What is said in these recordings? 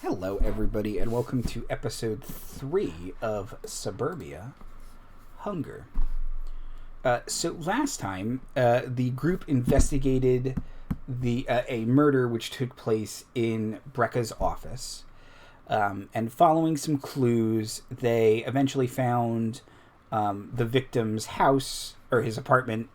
Hello, everybody, and welcome to episode 3 of Sub-Urbia, Hunger. So last time, the group investigated a murder which took place in Brekka's office, and following some clues, they eventually found the victim's house, or his apartment.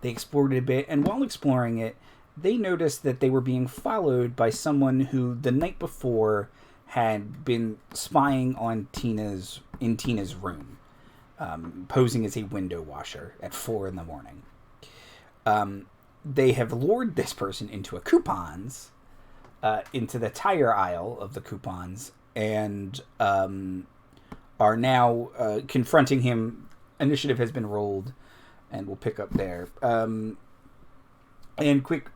They explored it a bit, and while exploring it, they noticed that they were being followed by someone who the night before had been spying on Tina's room, posing as a window washer at 4 a.m. They have lured this person into a coupons, into the tire aisle of the coupons, and are now confronting him. Initiative has been rolled, and we'll pick up there. And quick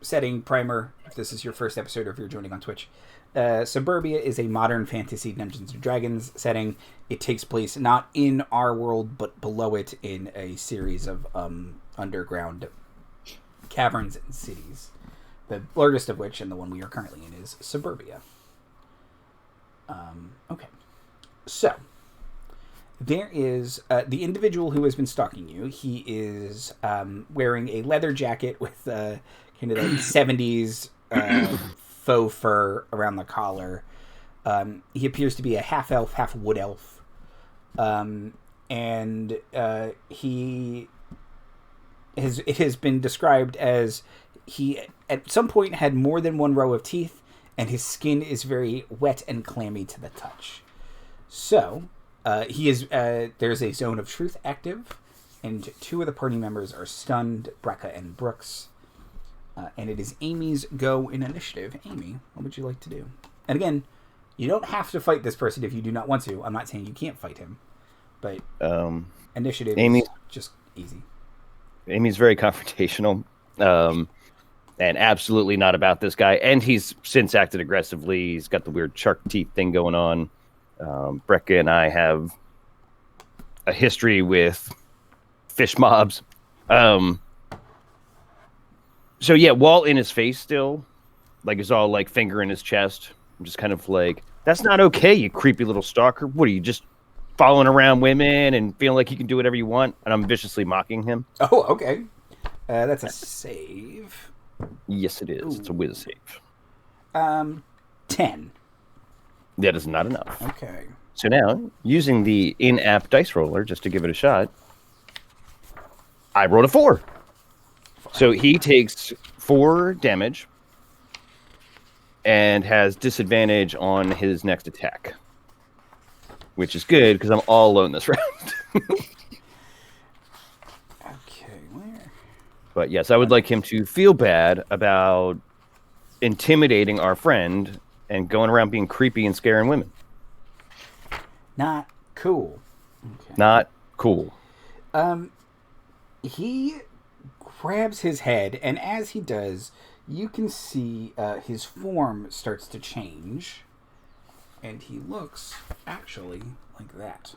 setting primer, if this is your first episode or if you're joining on Twitch. Sub-Urbia is a modern fantasy Dungeons & Dragons setting. It takes place not in our world, but below it in a series of underground caverns and cities. The largest of which, and the one we are currently in, is Sub-Urbia. Okay. So, there is the individual who has been stalking you. He is wearing a leather jacket with kind of the 70s faux fur around the collar. He appears to be a half elf, half wood elf. And it has been described as he at some point had more than one row of teeth, and his skin is very wet and clammy to the touch. So, there's a zone of truth active, and 2 of the party members are stunned, Brekka and Brookes. And it is Amy's go in initiative. Amy, what would you like to do? And again, you don't have to fight this person if you do not want to. I'm not saying you can't fight him, but initiative is just easy. Amy's very confrontational, and absolutely not about this guy. And he's since acted aggressively. He's got the weird shark teeth thing going on. Brekka and I have a history with fish mobs. So yeah, wall in his face still, like is all like finger in his chest. I'm just kind of like, that's not okay, you creepy little stalker. What are you, just following around women and feeling like you can do whatever you want? And I'm viciously mocking him. Oh, okay. That's a save. Yes, it is. Ooh. It's a whiz save. 10. That is not enough. Okay. So now, using the in-app dice roller, just to give it a shot, I rolled a 4. So he takes 4 damage and has disadvantage on his next attack, which is good because I'm all alone this round. Okay, where? But yes, I would like him to feel bad about intimidating our friend and going around being creepy and scaring women. Not cool. Okay. Not cool. He grabs his head, and as he does, you can see his form starts to change, and he looks actually like that.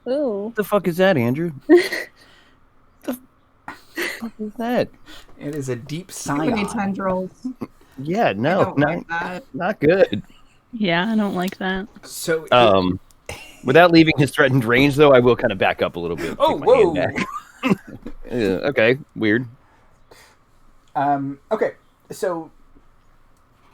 Ooh. What the fuck is that, Andrew? The fuck is that? It is a deep scion. Tendrils. Yeah, no, not good. Yeah, I don't like that. So, without leaving his threatened range, though, I will kind of back up a little bit. Oh, whoa! Yeah, okay, weird. Okay, so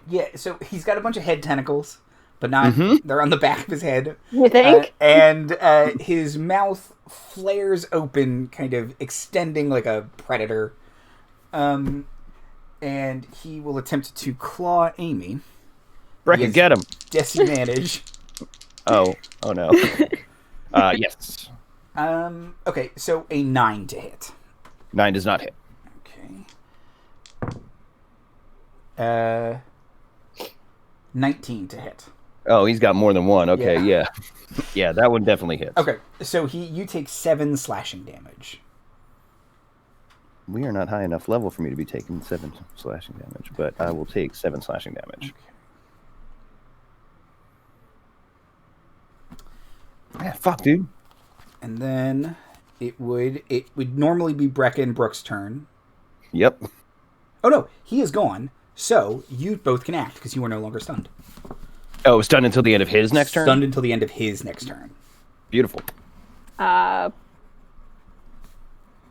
he's got a bunch of head tentacles, but not they're on the back of his head. You think? And his mouth flares open, kind of extending like a predator. And he will attempt to claw Amy. Brekka, get him. Disadvantage. Oh no. Yes. Okay, so a 9 to hit. 9 does not hit. Okay. 19 to hit. Oh, he's got more than one. Okay, yeah. Yeah, that one definitely hits. Okay, so you take 7 slashing damage. We are not high enough level for me to be taking 7 slashing damage, but I will take 7 slashing damage. Okay. Yeah, fuck, dude. And then it would normally be Brekka and Brookes' turn. Yep. Oh no, he is gone. So you both can act because you are no longer stunned. Oh, stunned until the end of his next turn? Stunned until the end of his next turn. Beautiful.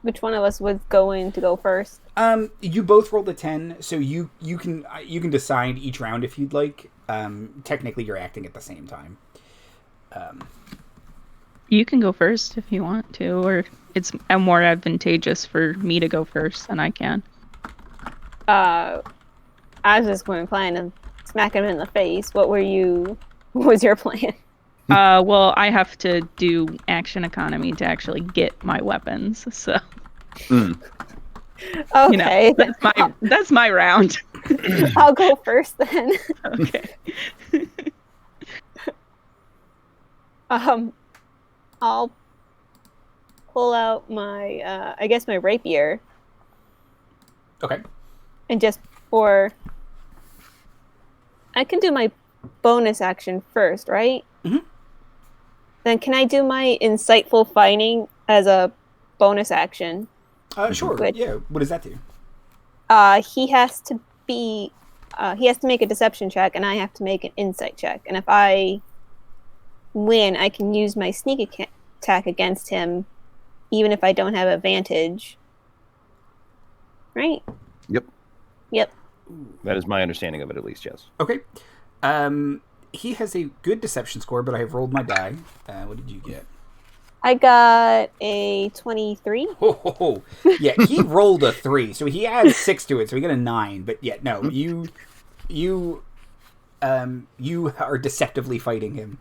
Which one of us was going to go first? You both rolled a 10, so you can decide each round if you'd like. Technically, you're acting at the same time. You can go first if you want to, or it's more advantageous for me to go first than I can. I was just going to plan to smack him in the face. What was your plan? Well, I have to do action economy to actually get my weapons, so Okay, that's my round. I'll go first then. Okay. I'll pull out my, I guess my rapier, Okay. and I can do my bonus action first, right? Mm-hmm. Then can I do my insightful fighting as a bonus action? Sure. Good. Yeah. What does that do? He has to make a deception check, and I have to make an insight check. And if I win, I can use my sneak attack against him, even if I don't have advantage. Right? Yep. That is my understanding of it, at least, yes. Okay. He has a good deception score, but I have rolled my die. What did you get? I got a 23. Oh, yeah, he rolled a 3, so he adds 6 to it, so he got a 9. But yeah, no, you are deceptively fighting him.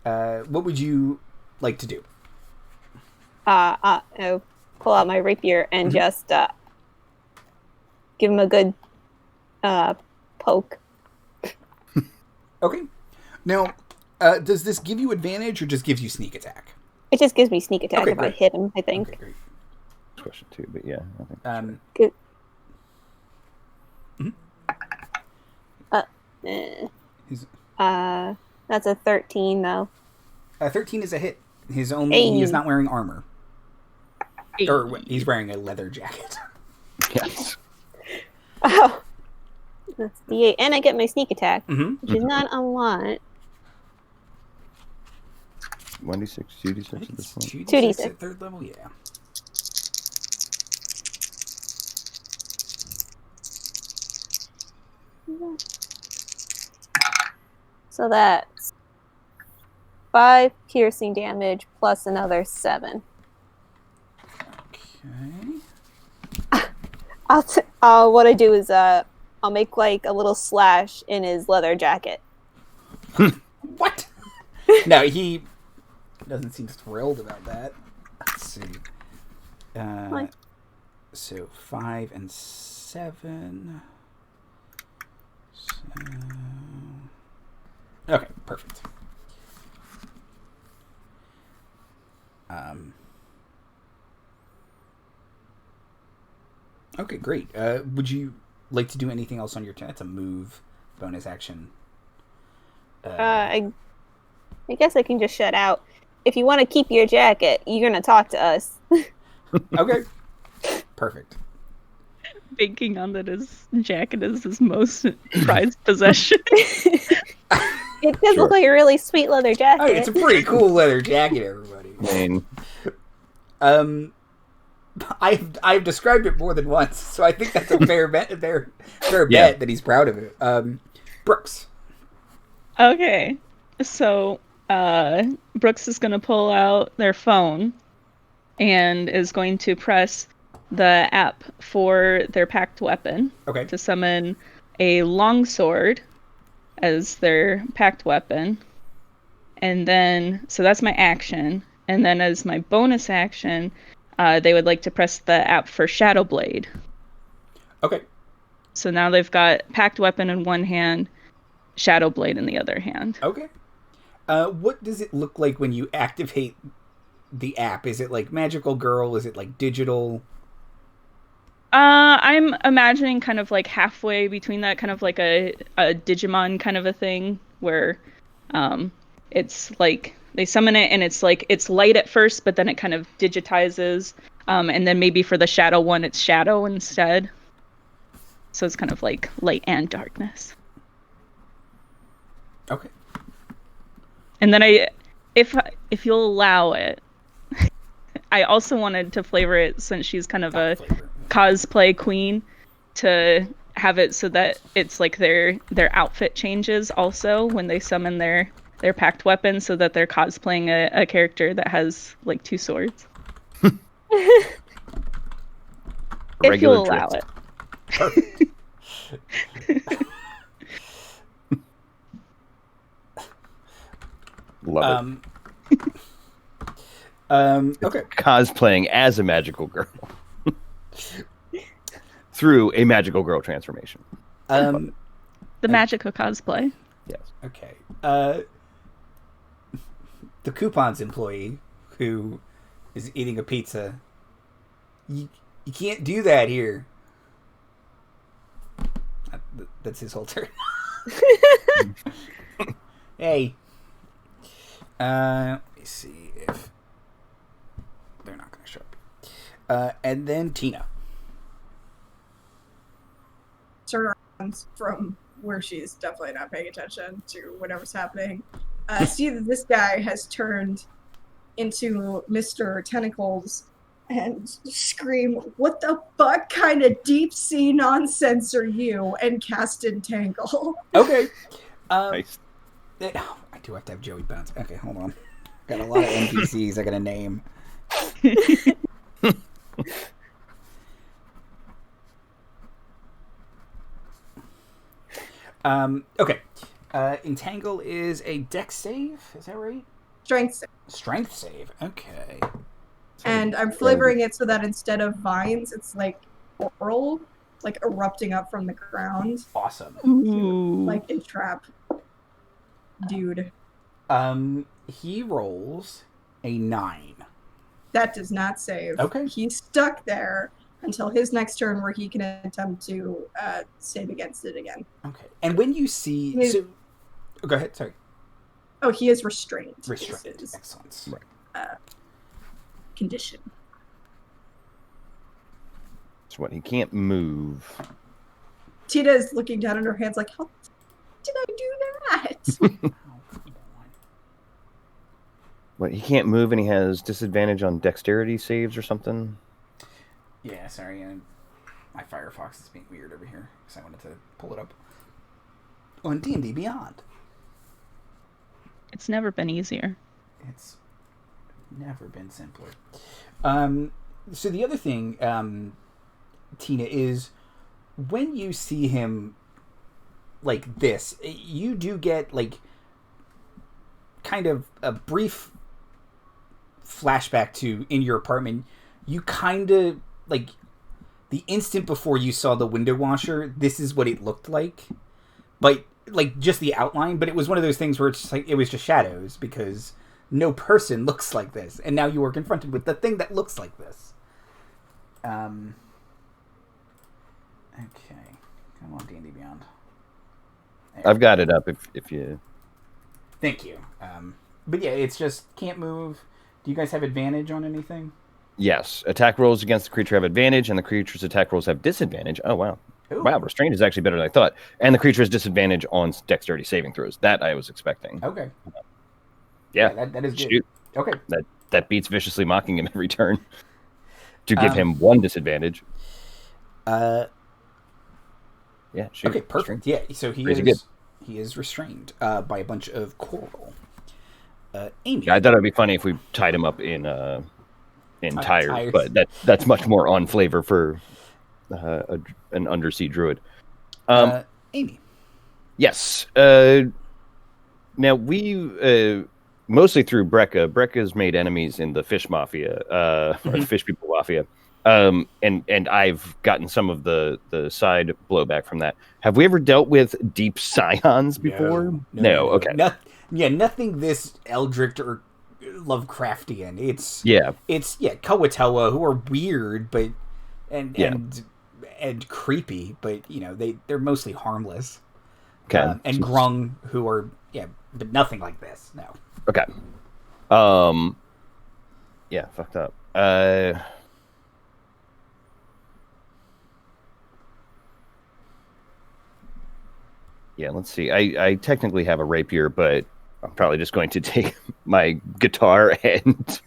What would you like to do? I'll pull out my rapier and just give him a good poke. Okay. Now, does this give you advantage or just gives you sneak attack? It just gives me sneak attack Okay, if great. I hit him, I think. Okay, great. Question too, but yeah, I think that's right. Good. He's, That's a 13 though. 13 is a hit. He is not wearing armor. Hey. Or he's wearing a leather jacket. Yes. Oh, that's D8, and I get my sneak attack, Mm-hmm. which is not a lot. 1d6, 2d6 at this point. 2d6 at third level, yeah. So that's 5 piercing damage plus another 7. Okay. What I do is I'll make like a little slash in his leather jacket. What? No, he doesn't seem thrilled about that. Let's see. So 5 and 7. So... Okay, perfect. Okay, great. Would you like to do anything else on your turn? That's a move, bonus action. I guess I can just shut out. If you want to keep your jacket, you're gonna talk to us. Okay, perfect. Banking on that his jacket is his most prized possession. It does look like a really sweet leather jacket. Oh, it's a pretty cool leather jacket, everybody. I mean, I've described it more than once, so I think that's a fair bet. Fair Yeah. bet that he's proud of it. Brookes. Okay, so Brookes is going to pull out their phone and is going to press the app for their packed weapon Okay. to summon a longsword as their packed weapon. And then, so that's my action. And then as my bonus action, they would like to press the app for Shadow Blade. Okay. So now they've got packed weapon in one hand, Shadow Blade in the other hand. Okay. What does it look like when you activate the app? Is it like Magical Girl? Is it like digital? I'm imagining kind of like halfway between that, kind of like a Digimon kind of a thing, where it's like they summon it and it's like it's light at first, but then it kind of digitizes, and then maybe for the shadow one, it's shadow instead. So it's kind of like light and darkness. Okay. And then if you'll allow it, I also wanted to flavor it, since she's kind of a cosplay queen, to have it so that it's like their outfit changes also when they summon their packed weapon, so that they're cosplaying a character that has like 2 swords. If you'll allow it. Perfect. Love Okay. Cosplaying as a magical girl through a magical girl transformation. The magic of cosplay. Yes. Okay. The coupons employee who is eating a pizza. You can't do that here. That's his whole turn. Hey. Let me see if they're not going to show up. And then Tina. Turn around from where she's definitely not paying attention to whatever's happening. See that this guy has turned into Mr. Tentacles and scream, "What the fuck kind of deep sea nonsense are you?" and cast Entangle. Okay. Nice. I do have to have Joey bounce. Okay, hold on. Got a lot of NPCs I got to name. Okay. Entangle is a dex save. Is that right? Strength save. Strength save. Okay. And I'm flavoring it so that instead of vines, it's like coral, like erupting up from the ground. Awesome. Ooh. Like a trap. Dude. He rolls a 9. That does not save. Okay. He's stuck there until his next turn, where he can attempt to save against it again. Okay. And when you see... So, oh, go ahead. Sorry. Oh, he is restrained. Restrained. Is, Excellent. condition. That's what he can't move. Tina is looking down at her hands like, how did I do that? What, he can't move and he has disadvantage on dexterity saves or something? Yeah, sorry. My Firefox is being weird over here because I wanted to pull it up on D&D Beyond. It's never been easier. It's never been simpler. So the other thing, Tina, is when you see him like this, you do get like kind of a brief flashback to in your apartment. You kind of like the instant before you saw the window washer, this is what it looked like, but like just the outline. But it was one of those things where it's just like it was just shadows because no person looks like this, and now you are confronted with the thing that looks like this. Okay, come on, D&D Beyond. There. I've got it up if you... Thank you. But yeah, it's just can't move. Do you guys have advantage on anything? Yes. Attack rolls against the creature have advantage, and the creature's attack rolls have disadvantage. Oh, wow. Ooh. Wow, restraint is actually better than I thought. And the creature has disadvantage on dexterity saving throws. That I was expecting. Okay. Yeah. That is good. Shoot. Okay. That beats viciously mocking him every turn. To give him one disadvantage. Yeah. Shoot. Okay, perfect. Restraint. Yeah, so he is restrained by a bunch of coral. Amy. Yeah, I thought it'd be funny if we tied him up in tires, but that's much more on flavor for an undersea druid. Amy. Yes. Now we mostly through Brekka. Brekka's made enemies in the fish mafia, or the fish people mafia. And I've gotten some of the side blowback from that. Have we ever dealt with deep scions before? No. Okay. Nothing this eldritch or Lovecraftian. It's Kawatawa, who are weird, but and creepy, but they're mostly harmless. Okay. And Grung, who are but nothing like this. No. Okay. Yeah, fucked up. Yeah, let's see. I technically have a rapier, but I'm probably just going to take my guitar and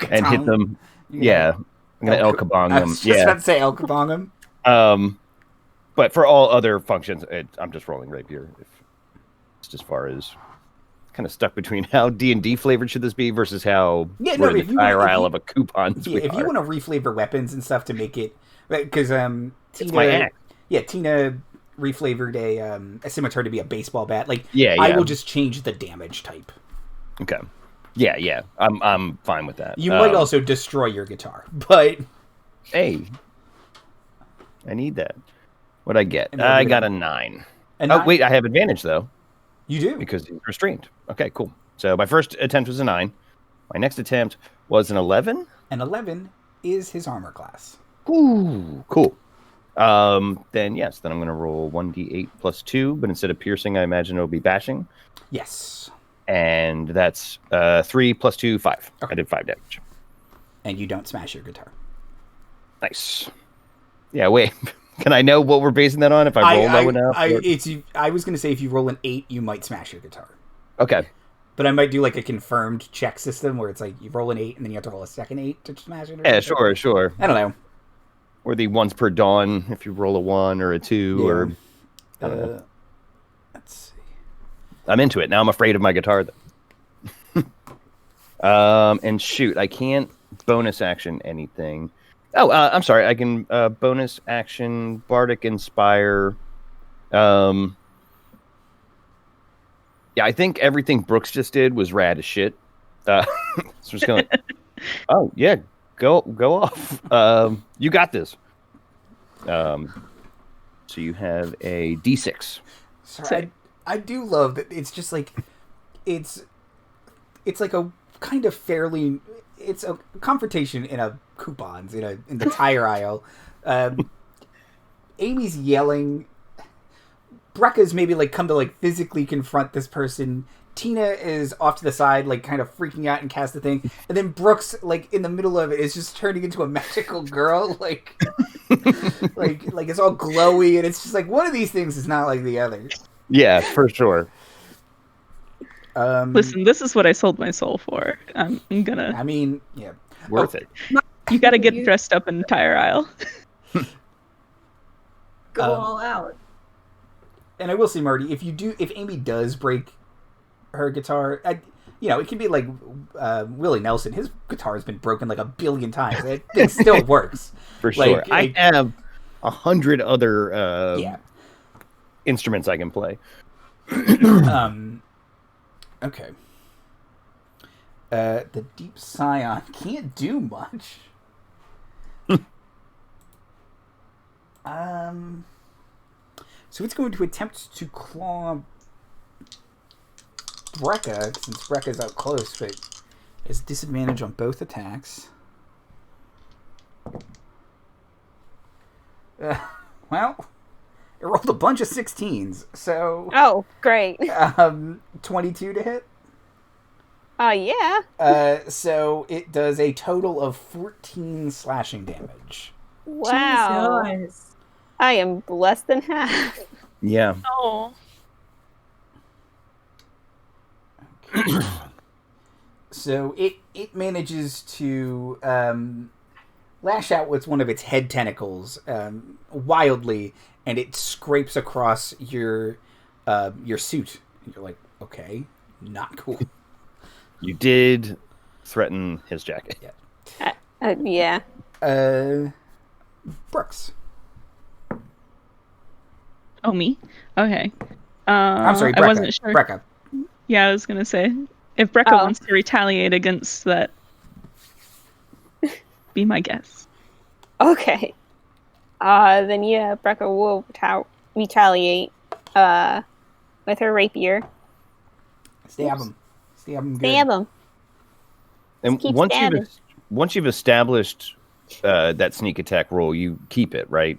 hit them. Yeah, I'm gonna El Kabong them. I was just about to say El Kabong them. But for all other functions, I'm just rolling rapier. Just as far as kind of stuck between how D&D flavored should this be versus how we're in the tire aisle of a coupons. Yeah, if you want to reflavor weapons and stuff to make it, because it's my axe. Yeah, Tina reflavored a scimitar to be a baseball bat. Like, yeah. I will just change the damage type. Okay. Yeah. I'm fine with that. You might also destroy your guitar, but hey, I need that. What'd I get? I got a 9. Oh, wait, I have advantage, though. You do? Because he's restrained. Okay, cool. So my first attempt was a 9. My next attempt was an 11. An 11 is his armor class. Ooh, cool. Then I'm going to roll 1d8 plus 2, but instead of piercing, I imagine it'll be bashing. Yes. And that's 3 plus 2, 5. Okay. I did 5 damage. And you don't smash your guitar. Nice. Yeah, wait. Can I know what we're basing that on if I roll low enough? I was going to say if you roll an 8, you might smash your guitar. Okay. But I might do like a confirmed check system where it's like you roll an 8 and then you have to roll a second 8 to smash it. Yeah, sure. I don't know. Or the once per dawn if you roll a 1 or a 2 or... I don't know. Let's see. I'm into it. Now I'm afraid of my guitar, though. And shoot, I can't bonus action anything. Oh, I'm sorry. I can bonus action Bardic Inspire. Yeah, I think everything Brookes just did was rad as shit. So just going. Oh yeah, go off. You got this. So you have a D6. Sorry, I do love that. It's just like it's like a kind of fairly. It's a confrontation in a coupons in the tire aisle. Amy's yelling. Brekka's maybe like come to like physically confront this person. Tina is off to the side, like kind of freaking out and cast the thing. And then Brookes, like in the middle of it, is just turning into a magical girl, like it's all glowy, and it's just like one of these things is not like the other. Yeah, for sure. Listen, this is what I sold my soul for. I'm gonna. I mean, yeah, worth it. You got to get dressed up in the tire aisle. Go all out. And I will say, Marty, if Amy does break her guitar, it can be like Willie Nelson. His guitar has been broken like 1 billion times. It still works. For sure. I have 100 other instruments I can play. Okay. The Deep Scion can't do much. So it's going to attempt to claw Brekka, since Brekka's out close, but has disadvantage on both attacks. Well, it rolled a bunch of 16s, so... Oh, great. 22 to hit? Yeah. So it does a total of 14 slashing damage. Wow. Jesus. I am less than half. Yeah. Oh. Okay. So it manages to lash out with one of its head tentacles wildly, and it scrapes across your suit. And you're like, okay, not cool. You did threaten his jacket. Yeah. Yeah. Brookes. Oh, me? Okay. I'm sorry, Brekka. I wasn't sure. Brekka. Yeah, I was gonna say, if Brekka wants to retaliate against that, be my guess. Okay. Then Brekka will retaliate with her rapier. Stab him. Stab him good. Stab him. And once you've established that sneak attack roll, you keep it, right?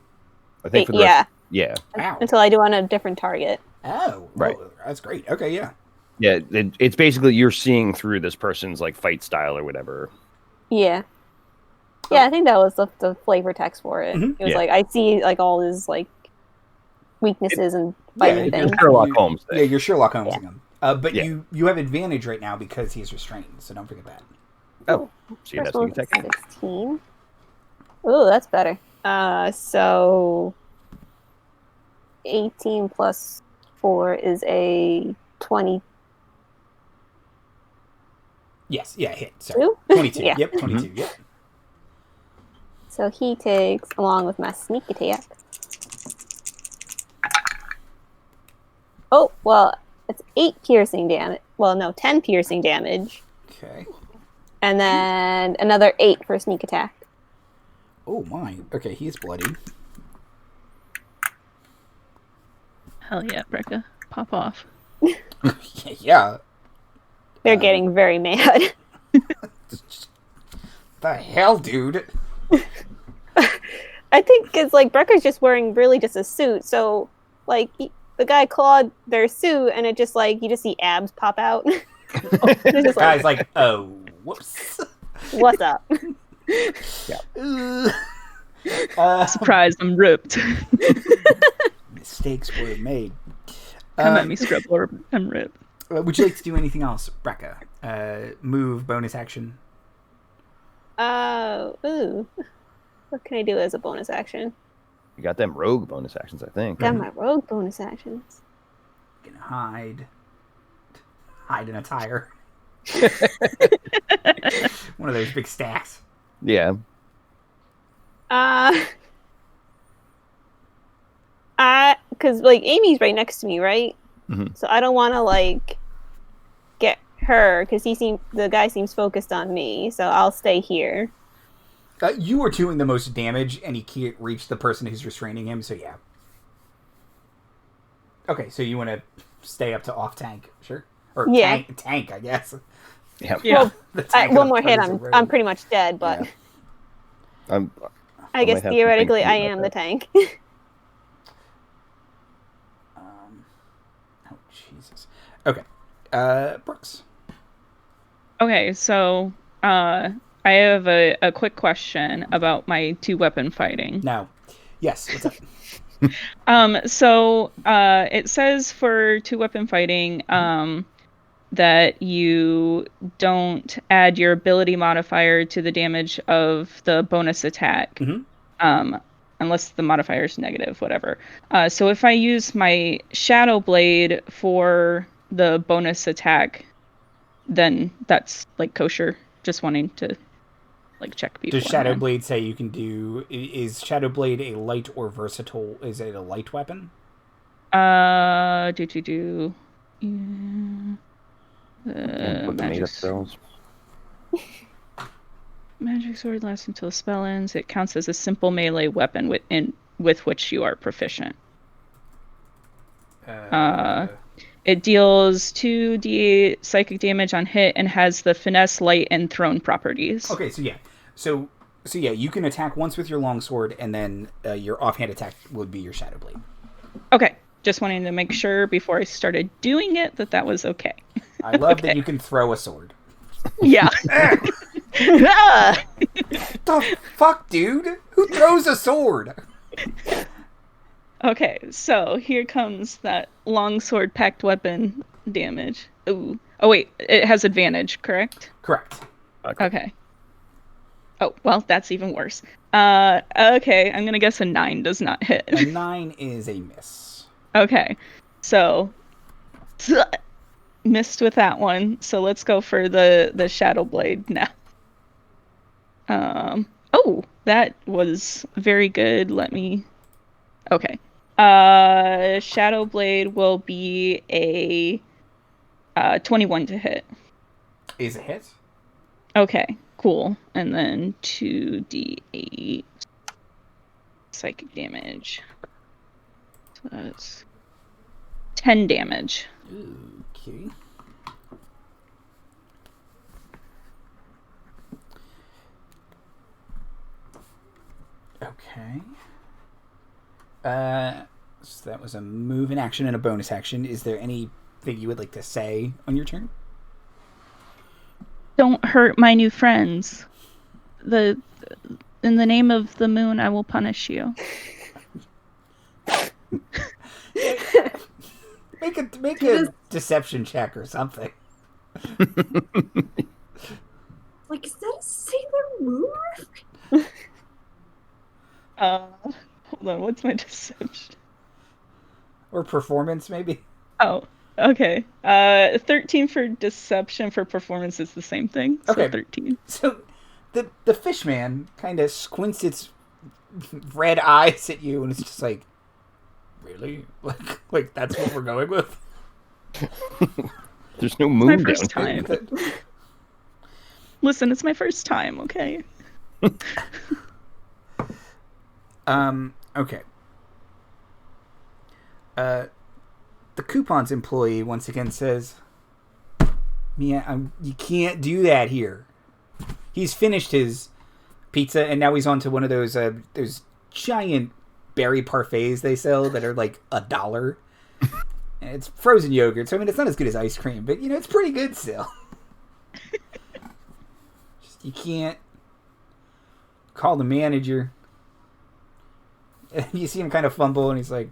I think for the rest. Yeah. Ow. Until I do on a different target. Oh, right. Oh, that's great. Okay, yeah. Yeah, it's basically you're seeing through this person's like fight style or whatever. Yeah. Yeah, I think that was the flavor text for it. Mm-hmm. It was like I see like all his like weaknesses and fighting Yeah, things. Sherlock Holmes thing. Yeah, you're Sherlock Holmes Yeah. him. But Yeah. you have advantage right now because he's restrained, so don't forget that. Oh, so you First have one sneak was attack. 16. Ooh, that's better. So 18 plus 4 is a 20. Yes, yeah, hit. Sorry. Two? 22. Yeah. Yep, 22. Yep. So he takes, along with my sneak attack. Oh, well, it's 8 piercing damage. Well, no, 10 piercing damage. Okay. And then another 8 for sneak attack. Oh my. Okay, he's bloody. Hell yeah, Brekka. Pop off. Yeah. They're getting very mad. The hell, dude? I think it's like Brekka's just wearing really just a suit. So, like, the guy clawed their suit, and it just like you just see abs pop out. The Just guy's like, oh, whoops. What's up? Surprise, I'm ripped. Mistakes were made. Come at me, Scrubber. I'm ripped. Would you like to do anything else, Brekka? Move, bonus action. Ooh. What can I do as a bonus action? You got them rogue bonus actions, I think. Got my rogue bonus actions. You can hide in a tire. One of those big stacks. Yeah. Because like Amy's right next to me, right? Mhm. So I don't want to like get her because the guy seems focused on me. So I'll stay here. You are doing the most damage, and he can't reach the person who's restraining him, so yeah. Okay, so you want to stay up to off tank, sure? Or Yeah. tank, I guess. Yeah. Yeah. Well, The tank one of more hit, Fuzzy's a rogue. I'm pretty much dead. But Yeah. I might guess have theoretically, something I to do am about the tank. Oh, Jesus. Okay. Brooks. Okay, so I have a quick question about my 2-weapon fighting. No. Yes, what's up? So it says for 2-weapon fighting that you don't add your ability modifier to the damage of the bonus attack. Mm-hmm. Unless the modifier is negative, whatever. So if I use my Shadow Blade for the bonus attack, then that's like kosher. Just wanting to like check people. Does Shadow Blade say you can do... Is Shadow Blade a light or versatile... Is it a light weapon? Yeah. Put the made up spells. Magic sword lasts until the spell ends. It counts as a simple melee weapon with which you are proficient. It deals 2d psychic damage on hit and has the finesse, light, and thrown properties. Okay, so yeah. So yeah, you can attack once with your longsword, and then your offhand attack would be your Shadow Blade. Okay, just wanting to make sure before I started doing it that was okay. I love that you can throw a sword. Yeah. The fuck, dude? Who throws a sword? Okay, so here comes that longsword packed weapon damage. Ooh. Oh wait, it has advantage, correct? Correct. Okay. Oh, well, that's even worse. Okay, I'm gonna guess a 9 does not hit. A 9 is a miss. Okay, so missed with that one. So let's go for the Shadow Blade now. Oh, that was very good. Okay. Shadow Blade will be a 21 to hit. Is a hit. Okay, cool. And then 2d8 psychic damage. So that's 10 damage. Okay. Okay. So that was a move in action and a bonus action. Is there anything you would like to say on your turn? Don't hurt my new friends. In the name of the moon, I will punish you. Make a deception check or something. Like, is that a sailor move? Hold on, what's my deception? Or performance, maybe. Oh, okay. 13 for deception. For performance is the same thing. So Okay. 13. So the fish man kind of squints its red eyes at you, and it's just like, really? Like that's what we're going with? There's no My moon first down here. time. Listen, it's my first time, okay? Okay. The coupons employee once again says, Mia, you can't do that here. He's finished his pizza, and now he's on to one of those giant berry parfaits they sell that are like $1. And it's frozen yogurt, so I mean, it's not as good as ice cream, but it's pretty good still. Just, you can't call the manager. And you see him kind of fumble, and he's like,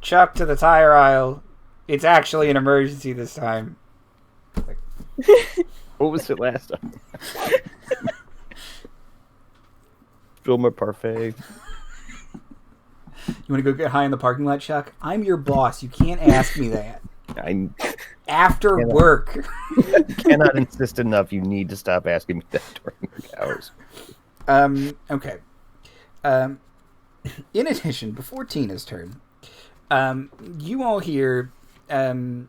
Chuck to the tire aisle. It's actually an emergency this time. Like, What was it last time? Fill my parfait. you want to go get high in the parking lot, Chuck? I'm your boss. You can't ask me that. I After work. cannot insist enough. You need to stop asking me that during work hours. Okay. In addition, before Tina's turn, you all hear there's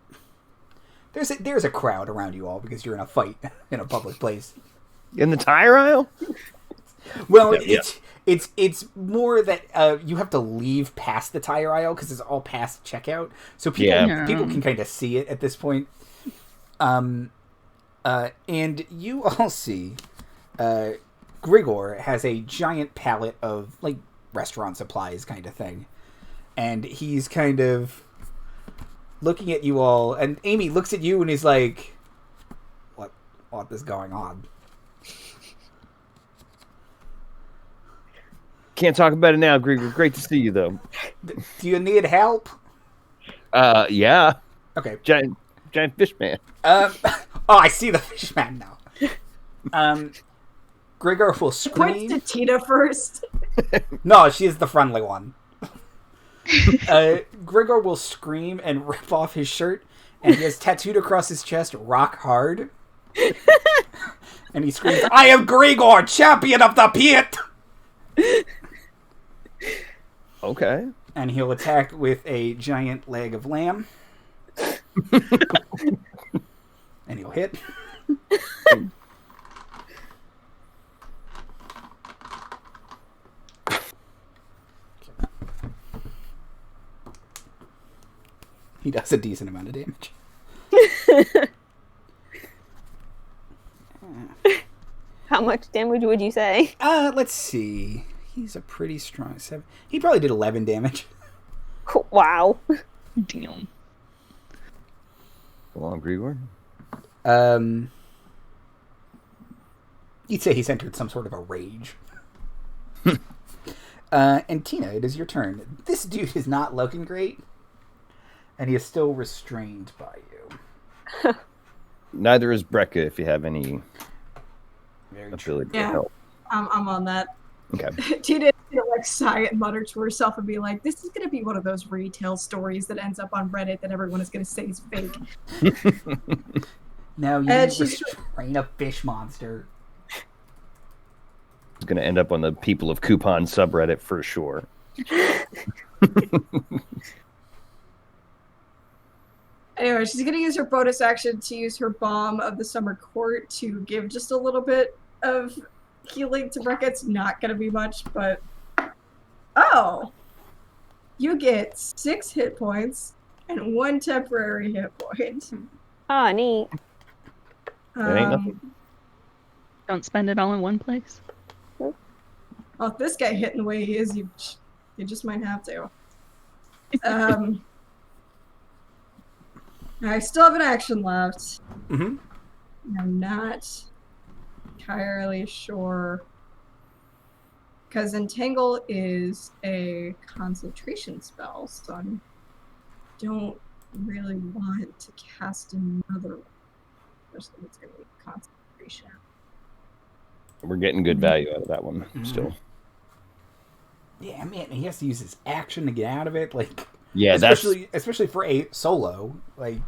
a crowd around you all because you're in a fight in a public place. In the tire aisle? Well, Yeah. it's more that you have to leave past the tire aisle because it's all past checkout, so people can kind of see it at this point. And you all see Grigor has a giant pallet of like restaurant supplies kind of thing, and he's kind of looking at you all, and Amy looks at you and is like, what is going on? Can't talk about it now, Grigor. Great to see you, though. Do you need help? Yeah. Okay. Giant fish man. Oh, I see the fish man now. Grigor will Points scream. to Tina first. No, she is the friendly one. Grigor will scream and rip off his shirt, and he has tattooed across his chest "Rock Hard." And he screams, "I am Grigor, champion of the pit!" Okay. And he'll attack with a giant leg of lamb. And he'll hit. He does a decent amount of damage. How much damage would you say? Let's see. He's a pretty strong 7. He probably did 11 damage. Wow. Damn. Go on, Grigor. You'd say he's entered some sort of a rage. And Tina, it is your turn. This dude is not looking great, and he is still restrained by you. Neither is Brekka, if you have any Very true. ability to Yeah. help. I'm on that. Okay. Tina's gonna like sigh and mutter to herself and be like, "This is gonna be one of those retail stories that ends up on Reddit that everyone is gonna say is fake." Now you And she's- restrain a fish monster. It's going to end up on the People of Coupon subreddit for sure. Anyway, she's gonna use her bonus action to use her Bomb of the Summer Court to give just a little bit of healing to Brekka. It's not gonna be much, but you get 6 hit points and 1 temporary hit point. Ah, neat. That ain't nothing. Don't spend it all in one place. Well, if this guy hitting the way he is, you just might have to. I still have an action left. Mm-hmm. I'm not entirely sure. Because Entangle is a concentration spell, so I'm don't really want to cast another one. Especially it's going to be concentration. We're getting good value out of that one still. Yeah, man, he has to use his action to get out of it. Like, yeah, especially for a solo. Like,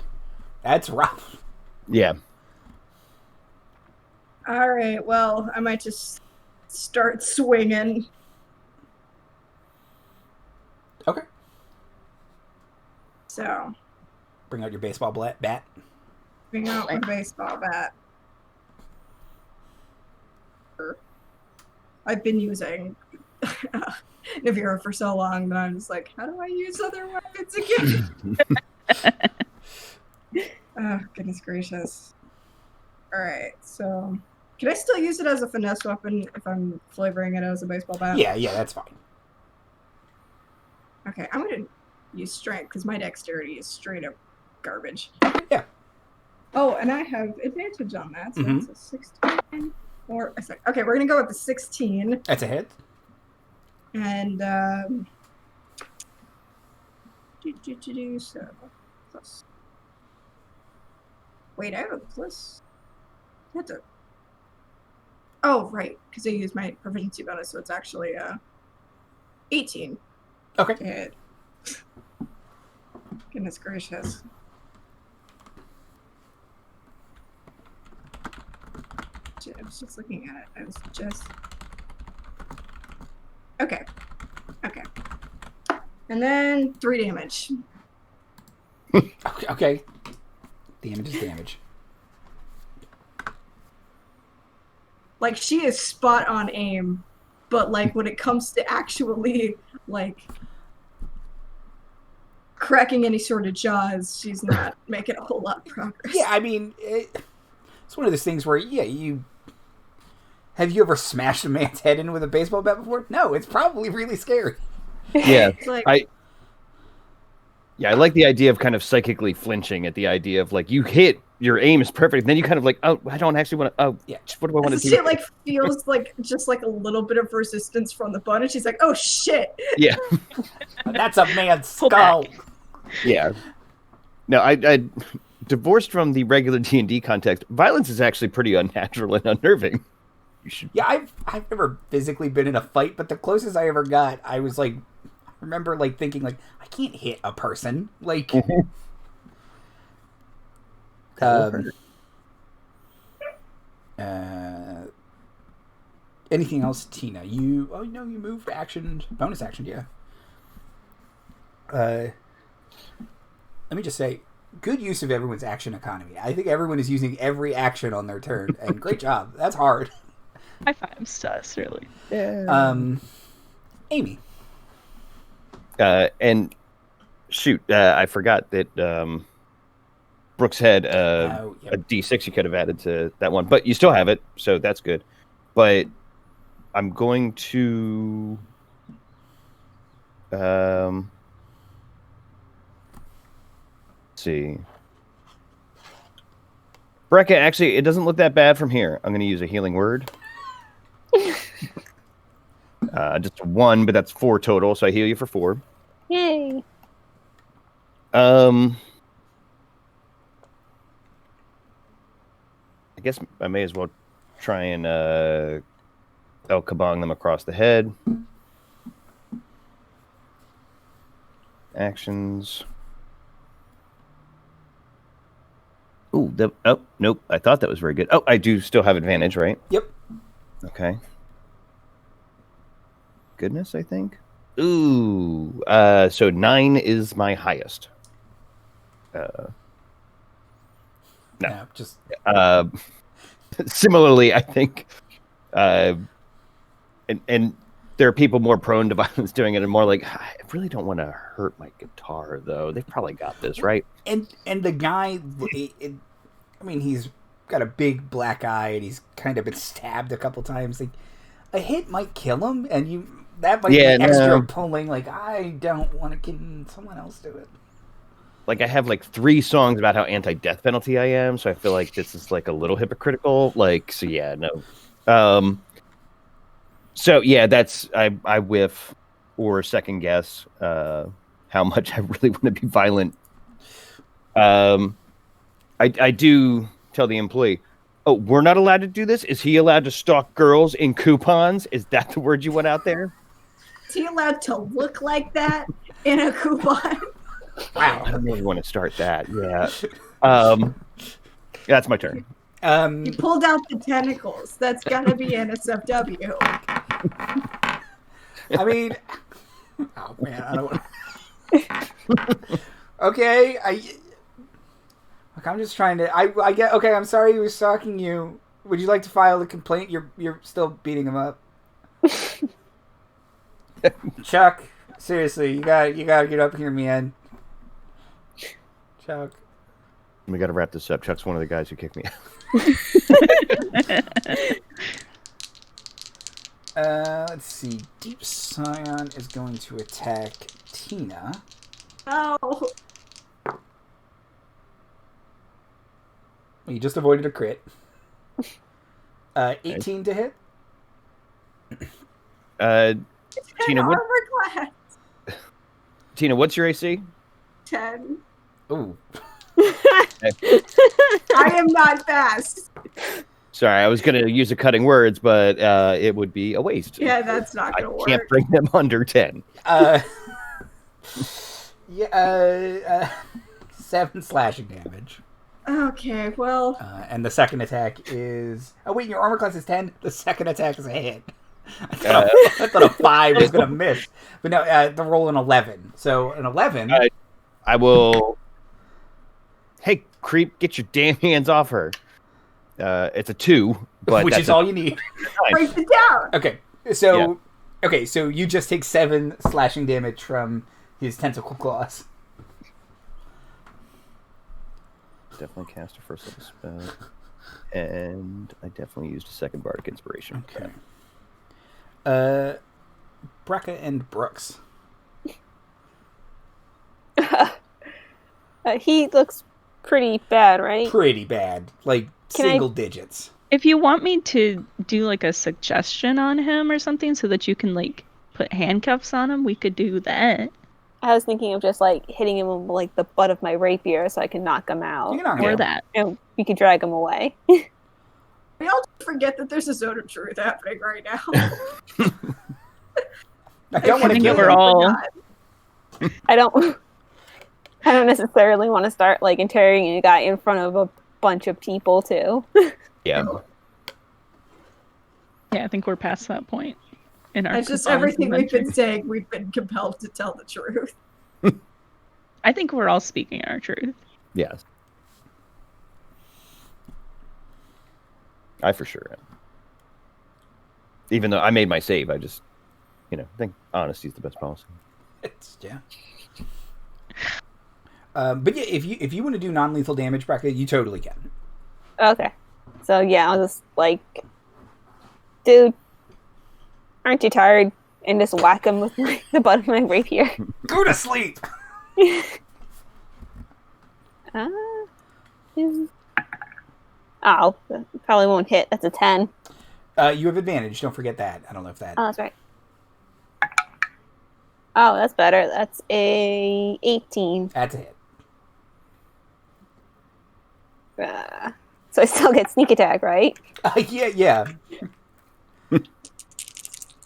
that's rough. Yeah. All right. Well, I might just start swinging. Okay. So, bring out your baseball bat. bring out my baseball bat. I've been using Navira for so long that I'm just like, how do I use other weapons again? Oh, goodness gracious. Alright, so can I still use it as a finesse weapon if I'm flavoring it as a baseball bat? Yeah, that's fine. Okay, I'm going to use strength because my dexterity is straight up garbage. Yeah. Oh, and I have advantage on that, so that's a 16. Or a sec. Okay, we're going to go with the 16. That's a hit. And, so, plus. Wait, I have a plus. That's a. Oh, right, because I used my proficiency bonus, so it's actually 18. Okay. To hit. Goodness gracious. I was just looking at it. I was just. Okay. Okay. And then 3 damage. Okay. Damage is damage. Like, she is spot on aim, but, like, when it comes to actually, like, cracking any sort of jaws, she's not making a whole lot of progress. Yeah, I mean, it's one of those things where, you... Have you ever smashed a man's head in with a baseball bat before? No, it's probably really scary. Yeah, Like, I like the idea of kind of psychically flinching at the idea of, like, you hit, your aim is perfect, and then you kind of like, oh, I don't actually want to, oh, yeah, what do I want to do? She, like, feels like just, like, a little bit of resistance from the bun, and she's like, oh, shit! Yeah. That's a man's skull! Yeah. No, I divorced from the regular D&D context, violence is actually pretty unnatural and unnerving. You should... Yeah, I've never physically been in a fight, but the closest I ever got, I was like, I remember like thinking like, I can't hit a person. Like, anything else, Tina? You moved action, bonus action, yeah. Let me just say, good use of everyone's action economy. I think everyone is using every action on their turn, and great job. That's hard. High fives to us, really. Yeah. Amy. And shoot, I forgot that Brookes had a D6 you could have added to that one, but you still have it, so that's good. But I'm going to let's see. Brekka, actually, it doesn't look that bad from here. I'm going to use a healing word. Just 1, but that's 4 total, so I heal you for 4. Yay. I guess I may as well try and El Kabong them across the head. Actions. Ooh, oh, nope. I thought that was very good. Oh, I do still have advantage, right? Yep. Okay. Goodness, I think. Ooh, so 9 is my highest. No. Yeah, just similarly, I think, and there are people more prone to violence doing it, and more like, I really don't want to hurt my guitar, though. They probably got this, right? And the guy, I mean, he's got a big black eye, and he's kind of been stabbed a couple times. Like, a hit might kill him, and that might be extra pulling. Like, I don't want to get someone else do it. Like, I have like 3 songs about how anti-death penalty I am, so I feel like this is like a little hypocritical. Like, so yeah, no. So yeah, that's I whiff or second guess. how much I really want to be violent. I do tell the employee, oh, we're not allowed to do this? Is he allowed to stalk girls in coupons? Is that the word you went out there? Is he allowed to look like that in a coupon? Wow, I really want to start that. Yeah. That's my turn. You pulled out the tentacles. That's gotta be in a sub-W. I mean, oh man, I don't. Okay, look, I'm just trying to. I get. Okay, I'm sorry he was stalking you. Would you like to file a complaint? You're still beating him up. Chuck, seriously, you gotta get up here, man. Chuck. We got to wrap this up. Chuck's one of the guys who kicked me out. Let's see. Deep Scion is going to attack Tina. Oh. You just avoided a crit. 18 to hit. Tina, armor class. Tina, what's your AC? 10. Ooh. I am not fast. Sorry, I was going to use a cutting words, but it would be a waste. Yeah, that's not going to work. I can't bring them under 10. 7 slashing damage. Okay, well. And the second attack is... Oh, wait, your armor class is 10? The second attack is a hit. I thought a 5 was going to miss. But no, the roll an 11. So an 11... I will... Hey, creep, get your damn hands off her. It's a 2, but which is all you need. Break it down. Okay, so you just take 7 slashing damage from his tentacle claws. Definitely cast a first level spell, and I definitely used a second bardic inspiration. Okay. Brekka and Brookes. He looks pretty bad, right? Pretty bad, like single digits. If you want me to do like a suggestion on him or something so that you can like put handcuffs on him, we could do that. I was thinking of just like hitting him with like the butt of my rapier so I can knock him out. You can knock Or him. that. And we could drag him away. We all forget that there's a zone of truth happening right now. I don't want to think kill we're him. all- I don't necessarily want to start like interrogating a guy in front of a bunch of people too. Yeah. Yeah, I think we're past that point in our It's just coupon everything we've adventure. been saying, we've been compelled to tell the truth. I think we're all speaking our truth. Yes. I for sure am. Even though I made my save, I just, I think honesty is the best policy. Yeah. But yeah, if you want to do non-lethal damage, Brekka, you totally can. Okay. So yeah, I'll just like, dude, aren't you tired? And just whack him with the butt of my rapier. Go to sleep. Oh, probably won't hit. That's a 10. You have advantage. Don't forget that. I don't know if that. Oh, that's right. Oh, that's better. That's a 18. That's a hit. So I still get sneak attack, right? Yeah.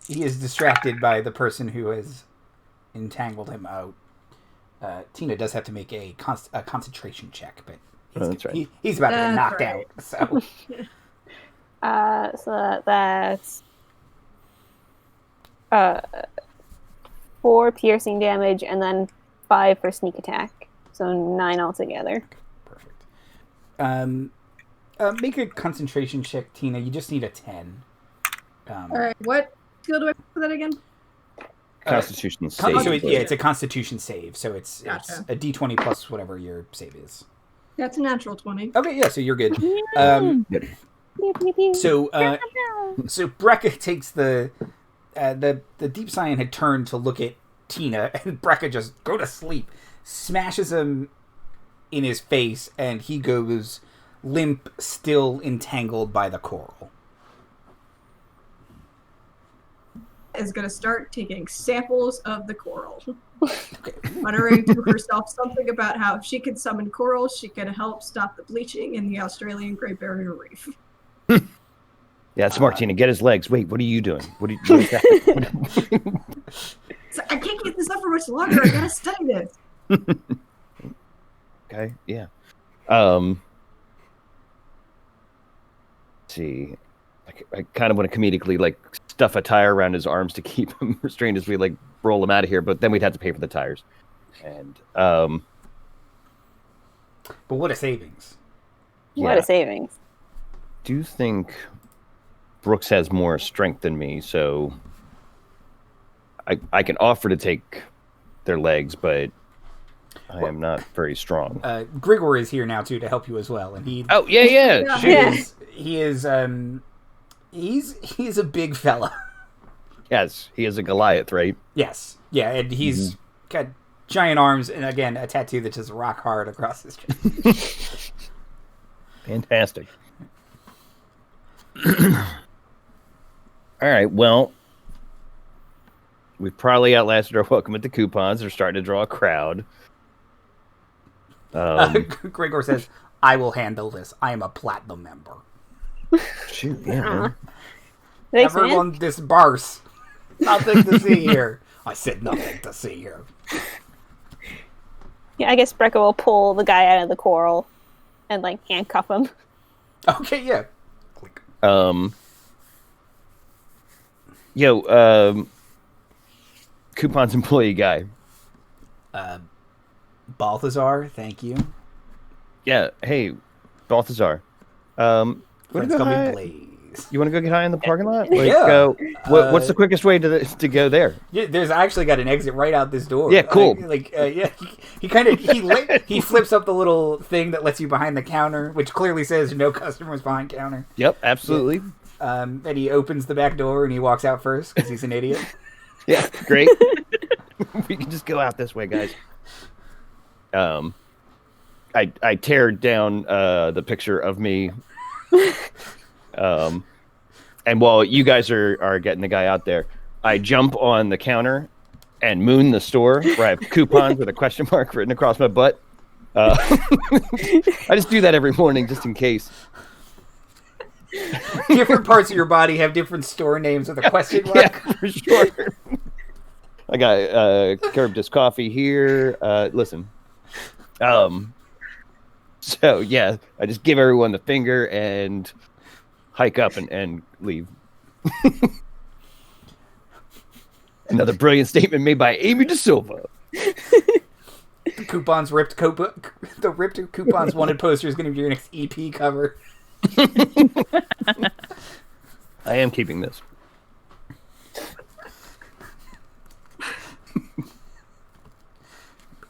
He is distracted by the person who has entangled him out. Tina does have to make a concentration check, but that's right. He's about to get knocked right. out. So So that's 4 piercing damage and then 5 for sneak attack. So 9 altogether. perfect. Make a concentration check, Tina. You just need a 10. Alright, what skill do I put for that again? Constitution So save. it's a Constitution save. So it's Gotcha. a D20 plus whatever your save is. That's a natural 20. Okay, yeah. So you're good. Pew, pew, pew. So Brekka takes the Deep Scion had turned to look at Tina, and Brekka just go to sleep, smashes him in his face, and he goes limp, still entangled by the coral. is going to start taking samples of the coral. Muttering to herself something about how if she could summon coral, she could help stop the bleaching in the Australian Great Barrier Reef. Yeah, it's Martina. Get his legs. Wait, what are you doing? What is that? So I can't keep this up for much longer. I gotta study this. Okay, yeah. Let's see. I kind of want to comedically like stuff a tire around his arms to keep him restrained as we like roll him out of here, but then we'd have to pay for the tires. And But what a savings. What a savings. Do you think Brookes has more strength than me, so I can offer to take their legs, but I am not very strong. Grigor is here now too to help you as well, and he. Oh yeah. He's a big fella. Yes, he is a Goliath, right? Yes, yeah, and he's got giant arms, and again a tattoo that's just rock hard across his chest. Fantastic. All right, well, we've probably outlasted our welcome at the coupons. They're starting to draw a crowd. Grigor says, "I will handle this. I am a platinum member." Shoot, yeah, man. Thanks, Everyone man. disperse. Nothing to see here. I said nothing to see here. Yeah, I guess Brekka will pull the guy out of the coral and like handcuff him. Okay, yeah. Click. Coupons employee guy. Balthazar, thank you. Yeah, hey, Balthazar. Wanna Friends go call me high? Blaze. You want to go get high in the parking lot? Like, Yeah. What's the quickest way to go there? Yeah, there's actually got an exit right out this door. Yeah, cool. He flips up the little thing that lets you behind the counter, which clearly says no customers behind counter. Yep, absolutely. Then he opens the back door and he walks out first because he's an idiot. Yeah, great. We can just go out this way, guys. I tear down the picture of me. And while you guys are getting the guy out there, I jump on the counter and moon the store where I have coupons with a question mark written across my butt. I just do that every morning just in case. Different parts of your body have different store names with a question mark. Yeah, for sure. I got Caribdis coffee here. Listen. So yeah, I just give everyone the finger and hike up and leave. Another brilliant statement made by Amy De Silva. The ripped coupons wanted poster is going to be your next EP cover. I am keeping this.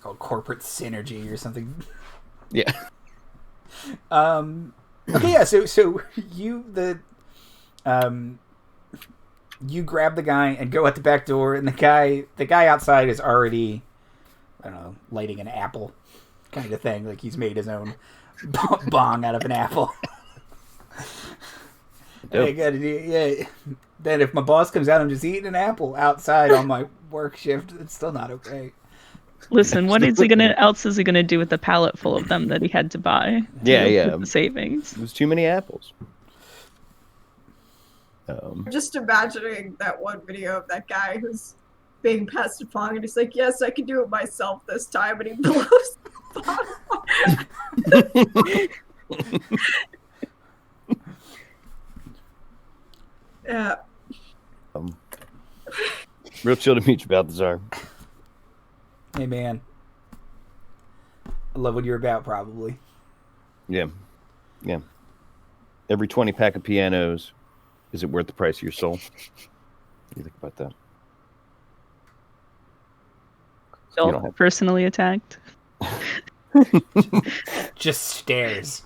Called corporate synergy or something. Yeah. Okay, yeah. So you you grab the guy and go out the back door, and the guy outside is already, I don't know, lighting an apple, kind of thing. Like he's made his own bong out of an apple. Yeah. Then if my boss comes out, I'm just eating an apple outside on my work shift. It's still not okay. Listen, what else is he gonna do with the pallet full of them that he had to buy? Yeah. The savings. It was too many apples. I'm just imagining that one video of that guy who's being passed a pong, and he's like, "Yes, I can do it myself this time," and he blows the pong. Yeah. Real chill to meet you, Balthazar. Hey man, I love what you're about. Probably. Yeah. Every 20 pack of pianos, is it worth the price of your soul? What do you think about that? Self personally attacked. Just stares.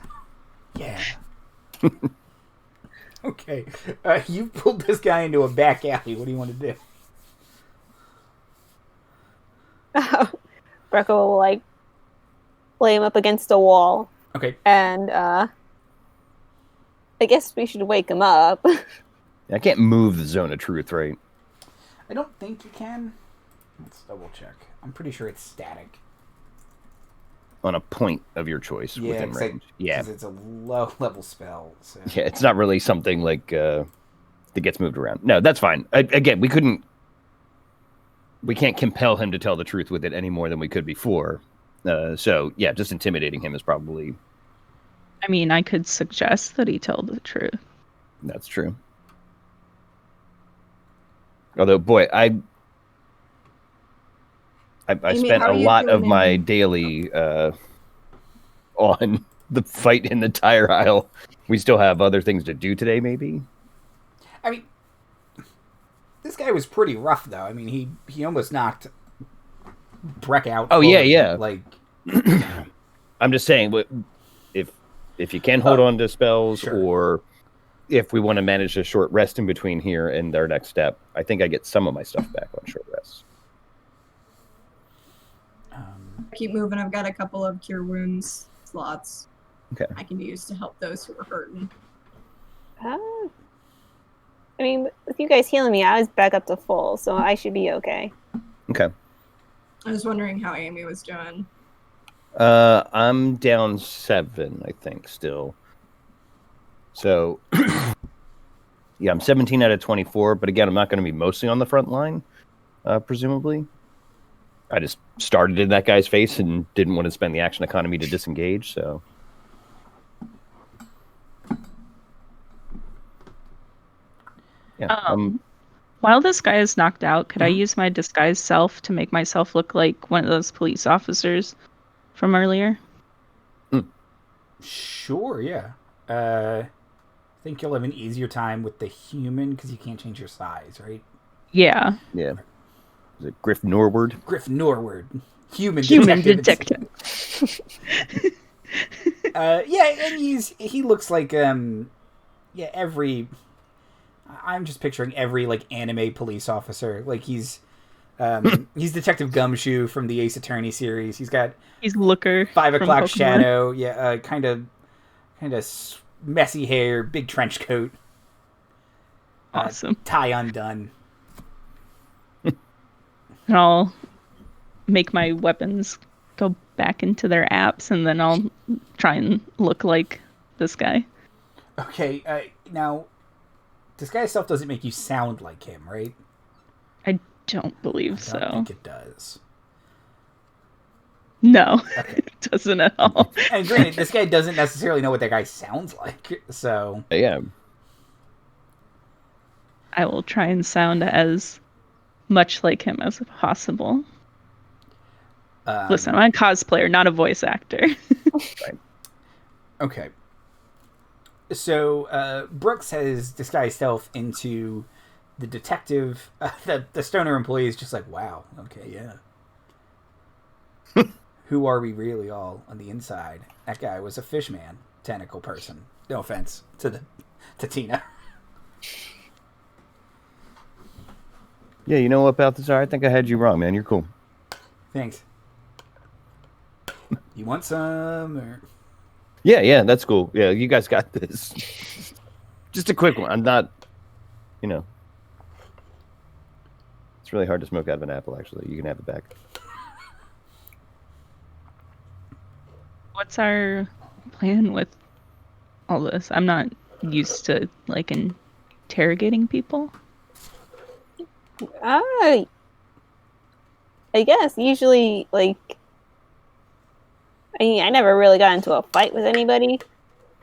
Yeah. Okay. You pulled this guy into a back alley. What do you want to do? Brekka will like lay him up against a wall, Okay. and I guess we should wake him up. I can't move the zone of truth, right? I don't think you can. Let's double check. I'm pretty sure it's static. On a point of your choice within range. Because it's a low level spell. So. Yeah, it's not really something like that gets moved around. No, that's fine. Again, we can't compel him to tell the truth with it any more than we could before. So yeah, just intimidating him is probably. I mean, I could suggest that he tell the truth. That's true. Although, boy, I spent a lot of my daily on the fight in the tire aisle. We still have other things to do today, maybe? I mean, this guy was pretty rough, though. I mean, he almost knocked Brekka out. Oh, yeah. Like, I'm just saying, if you can hold on to spells, sure. Or if we want to manage a short rest in between here and our next step, I think I get some of my stuff back on short rest. Keep moving. I've got a couple of cure wounds slots. Okay. I can use to help those who are hurting. I mean, with you guys healing me, I was back up to full, so I should be okay. Okay. I was wondering how Amy was doing. I'm down 7, I think, still. So, yeah, I'm 17 out of 24, but again, I'm not going to be mostly on the front line, presumably. I just started in that guy's face and didn't want to spend the action economy to disengage, so... Yeah. While this guy is knocked out, could I use my disguised self to make myself look like one of those police officers from earlier? Sure, yeah. I think you'll have an easier time with the human because you can't change your size, right? Yeah. Yeah. Is it Griff Norward? Griff Norward. Human detective. Yeah, and he looks like every... I'm just picturing every like anime police officer. Like he's Detective Gumshoe from the Ace Attorney series. He's Looker. 5 o'clock Pokemon. shadow. Yeah, kind of messy hair, big trench coat. Awesome. Tie undone. And I'll make my weapons go back into their apps, and then I'll try and look like this guy. Okay, now. Disguise self doesn't make you sound like him, right? I don't believe so. I don't think it does. No, Okay. it doesn't at all. And granted, this guy doesn't necessarily know what that guy sounds like, so... Yeah. I will try and sound as much like him as possible. Listen, I'm a cosplayer, not a voice actor. Right. Okay. So, Brookes has disguised self into the detective. The stoner employee is just like, wow, okay, yeah. Who are we really all on the inside? That guy was a fishman, tentacle person. No offense to Tina. Yeah, you know what, Balthazar? I think I had you wrong, man. You're cool. Thanks. You want some? Or... Yeah, that's cool. Yeah, you guys got this. Just a quick one. I'm not, it's really hard to smoke out of an apple, actually. You can have it back. What's our plan with all this? I'm not used to, like, interrogating people. I guess usually, like, I never really got into a fight with anybody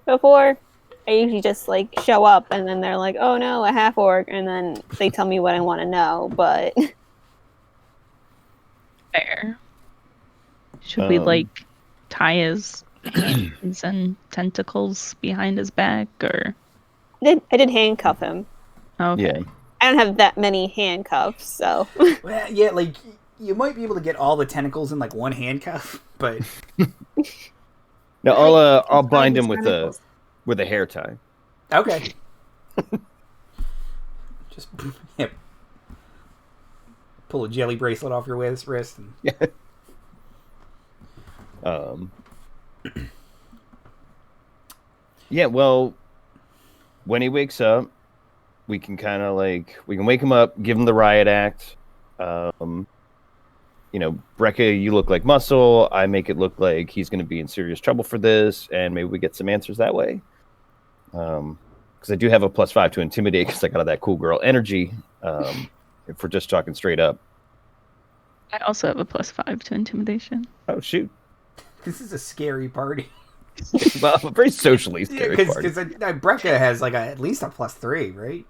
before. I usually just, like, show up and then they're like, oh no, a half-orc, and then they tell me what I want to know, but... Fair. Should we, like, tie his hands and tentacles behind his back, or... I did handcuff him. Okay. Yeah. I don't have that many handcuffs, so... Well, yeah, like, you might be able to get all the tentacles in, like, one handcuff, but... No, I'll bind him with a hair tie. Okay. Just pull a jelly bracelet off your wrist. And... Yeah, well, when he wakes up, we can kind of we can wake him up, give him the riot act. Brekka, you look like muscle. I make it look like he's going to be in serious trouble for this, and maybe we get some answers that way. Because I do have a +5 to intimidate because I got all that cool girl energy. If we're just talking straight up. I also have a +5 to intimidation. Oh, shoot. This is a scary party. Well, a very socially scary party. Because Brekka has at least a +3, right?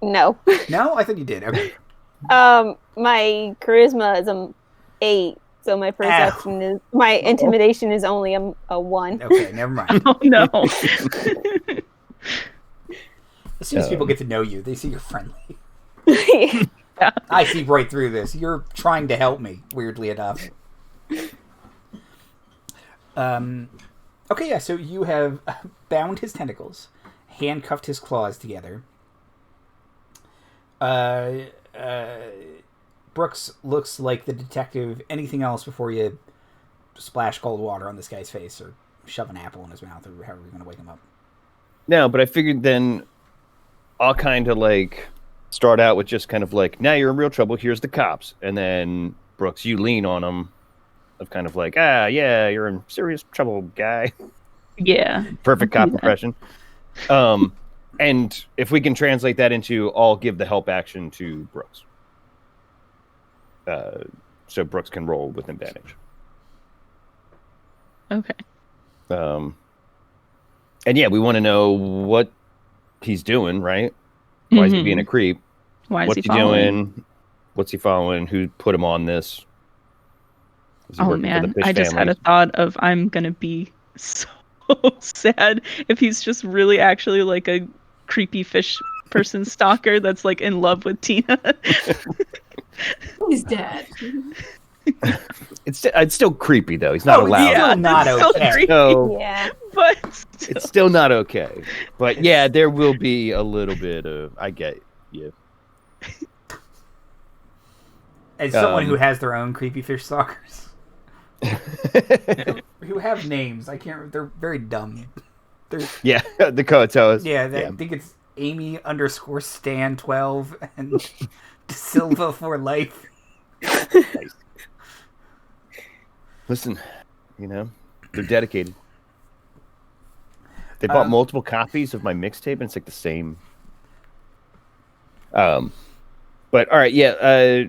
No. No? I thought you did. Okay. My charisma is 8, so my perception is my intimidation is only a 1. Okay, never mind. Oh no. As soon as people get to know you, they see you're friendly. Yeah. I see right through this. You're trying to help me, weirdly enough. Okay, yeah, so you have bound his tentacles, handcuffed his claws together. Brookes looks like the detective. Anything else before you splash cold water on this guy's face or shove an apple in his mouth or however you're going to wake him up? No, but I figured then I'll kind of start out with just kind of now you're in real trouble, here's the cops. And then, Brookes, you lean on him of kind of yeah, you're in serious trouble, guy. Yeah. Perfect cop impression. And if we can translate that into I'll give the help action to Brookes. So Brookes can roll with advantage. Okay. And yeah, we want to know what he's doing, right? Why is he being a creep? Why is What's he he following? doing? What's he following? Who put him on this? Is he Oh working for the man, fish I just had a families? thought of I'm gonna be so sad if he's just really actually a creepy fish person stalker that's in love with Tina. He's dead. It's still creepy though. He's not allowed. Yeah, Still not it's still okay. creepy, So Yeah. but it's still not okay. But yeah, there will be a little bit of I get you. As someone who has their own creepy fish stalkers. Who have names. I can't. They're very dumb. Yeah, the Koatoas. Yeah, I think it's Amy_Stan12 and Silva for life. Nice. Listen, they're dedicated. They bought multiple copies of my mixtape, and it's the same. But all right, yeah.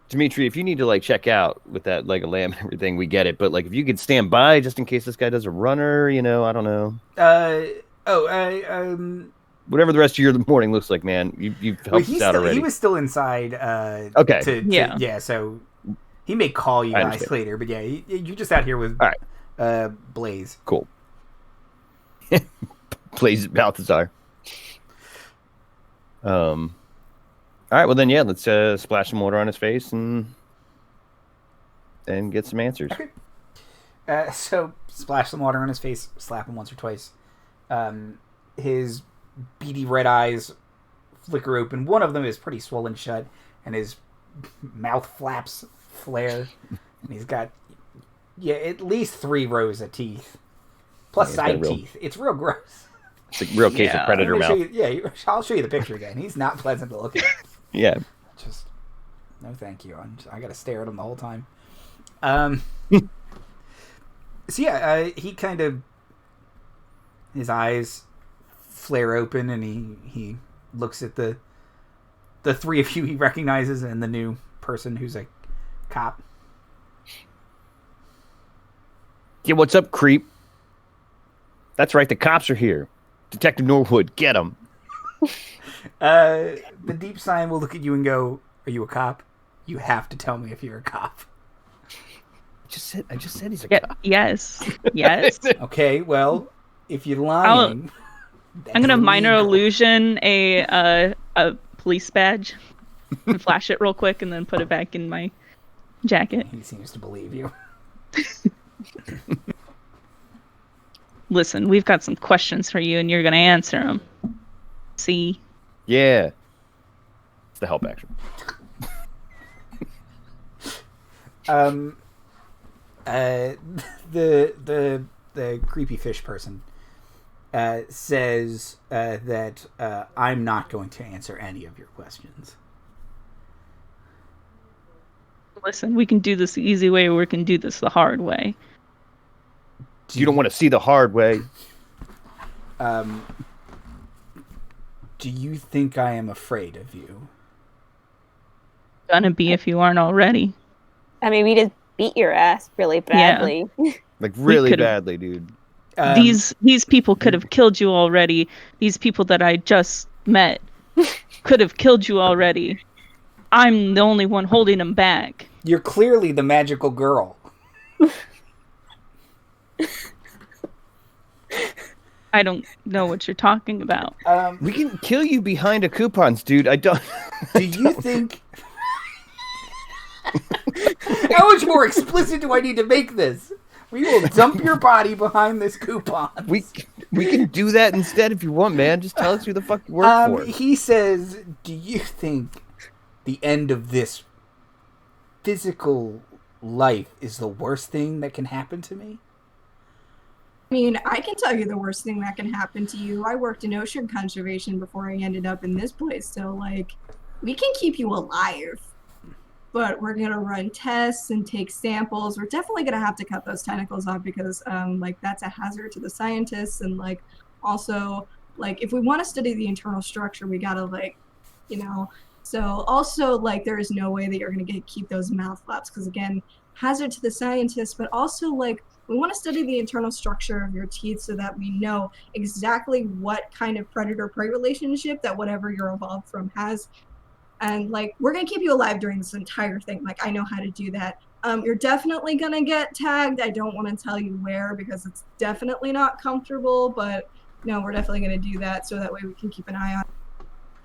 Dimitri, if you need to check out with that leg of lamb and everything, we get it. But if you could stand by just in case this guy does a runner, I don't know. Whatever the rest of your morning looks like, man. You've helped us out already. He was still inside. Okay. Yeah. So he may call you guys later, but yeah, you're just out here with all right. Blaze. Cool. Blaze Balthazar. All right, well then, yeah, let's splash some water on his face and get some answers. Okay. So splash some water on his face, slap him once or twice. His beady red eyes flicker open. One of them is pretty swollen shut, and his mouth flaps flare. And he's got at least 3 rows of teeth, plus side teeth. It's real gross. It's a real case of predator mouth. I'll show you the picture again. He's not pleasant to look at. Yeah. Just no thank you. I gotta stare at him the whole time. So yeah, he kind of, his eyes flare open and he looks at the 3 of you he recognizes and the new person who's a cop. Yeah, what's up, creep? That's right, the cops are here. Detective Norwood, get him. The deep sign will look at you and go, "Are you a cop? You have to tell me if you're a cop." I just said he's a cop. Yes. Okay, well, if you're lying, I'm gonna minor illegal. illusion a police badge and flash it real quick and then put it back in my jacket. He seems to believe you. Listen, we've got some questions for you and you're gonna answer them. See? Yeah. It's the help action. The creepy fish person says that I'm not going to answer any of your questions. Listen, we can do this the easy way, or we can do this the hard way. You don't want to see the hard way. Do you think I am afraid of you? Gonna be if you aren't already. I mean, we just beat your ass really badly. Like, really could've- badly, dude. These people could have killed you already. These people that I just met could have killed you already. I'm the only one holding them back. You're clearly the magical girl. I don't know what you're talking about. We can kill you behind a coupons, dude. I don't... Do you think... How much more explicit do I need to make this? We will dump your body behind this coupon. We can do that instead if you want, man. Just tell us who the fuck you work for. He says, do you think the end of this physical life is the worst thing that can happen to me? I mean, I can tell you the worst thing that can happen to you. I worked in ocean conservation before I ended up in this place, so, like, we can keep you alive. But we're going to run tests and take samples. We're definitely going to have to cut those tentacles off because, like, that's a hazard to the scientists. And, like, also, like, if we want to study the internal structure, we got to, like, you know. So, also, like, there is no way that you're going to keep those mouth flaps because, again, hazard to the scientists. But also, like, we want to study the internal structure of your teeth so that we know exactly what kind of predator-prey relationship that whatever you're evolved from has. And, like, we're going to keep you alive during this entire thing. Like, I know how to do that. You're definitely going to get tagged. I don't want to tell you where because it's definitely not comfortable. But, no, we're definitely going to do that so that way we can keep an eye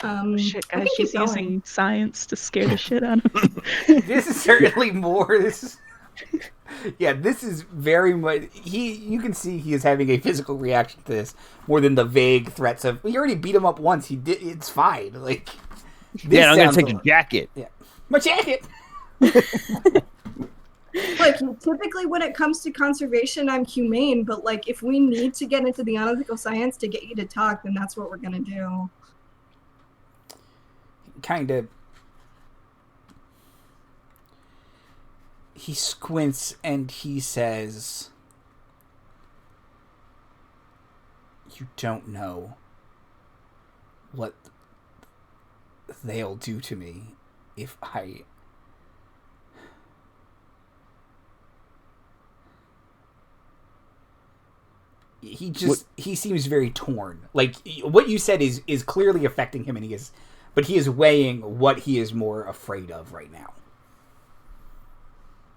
on. Shit, we guys, can she's keep going. using science to scare the shit out of me. This is certainly more... Yeah, this is very much... You can see he is having a physical reaction to this more than the vague threats of, well, you already beat him up once. It's fine. Like... Yeah, I'm going to take your jacket. Yeah. My jacket! Like, typically when it comes to conservation, I'm humane, but, like, if we need to get into the unethical science to get you to talk, then that's what we're going to do. Kind of... He squints and he says, you don't know what they'll do to me if I... He seems very torn. Like, what you said is clearly affecting him, and he is weighing what he is more afraid of right now.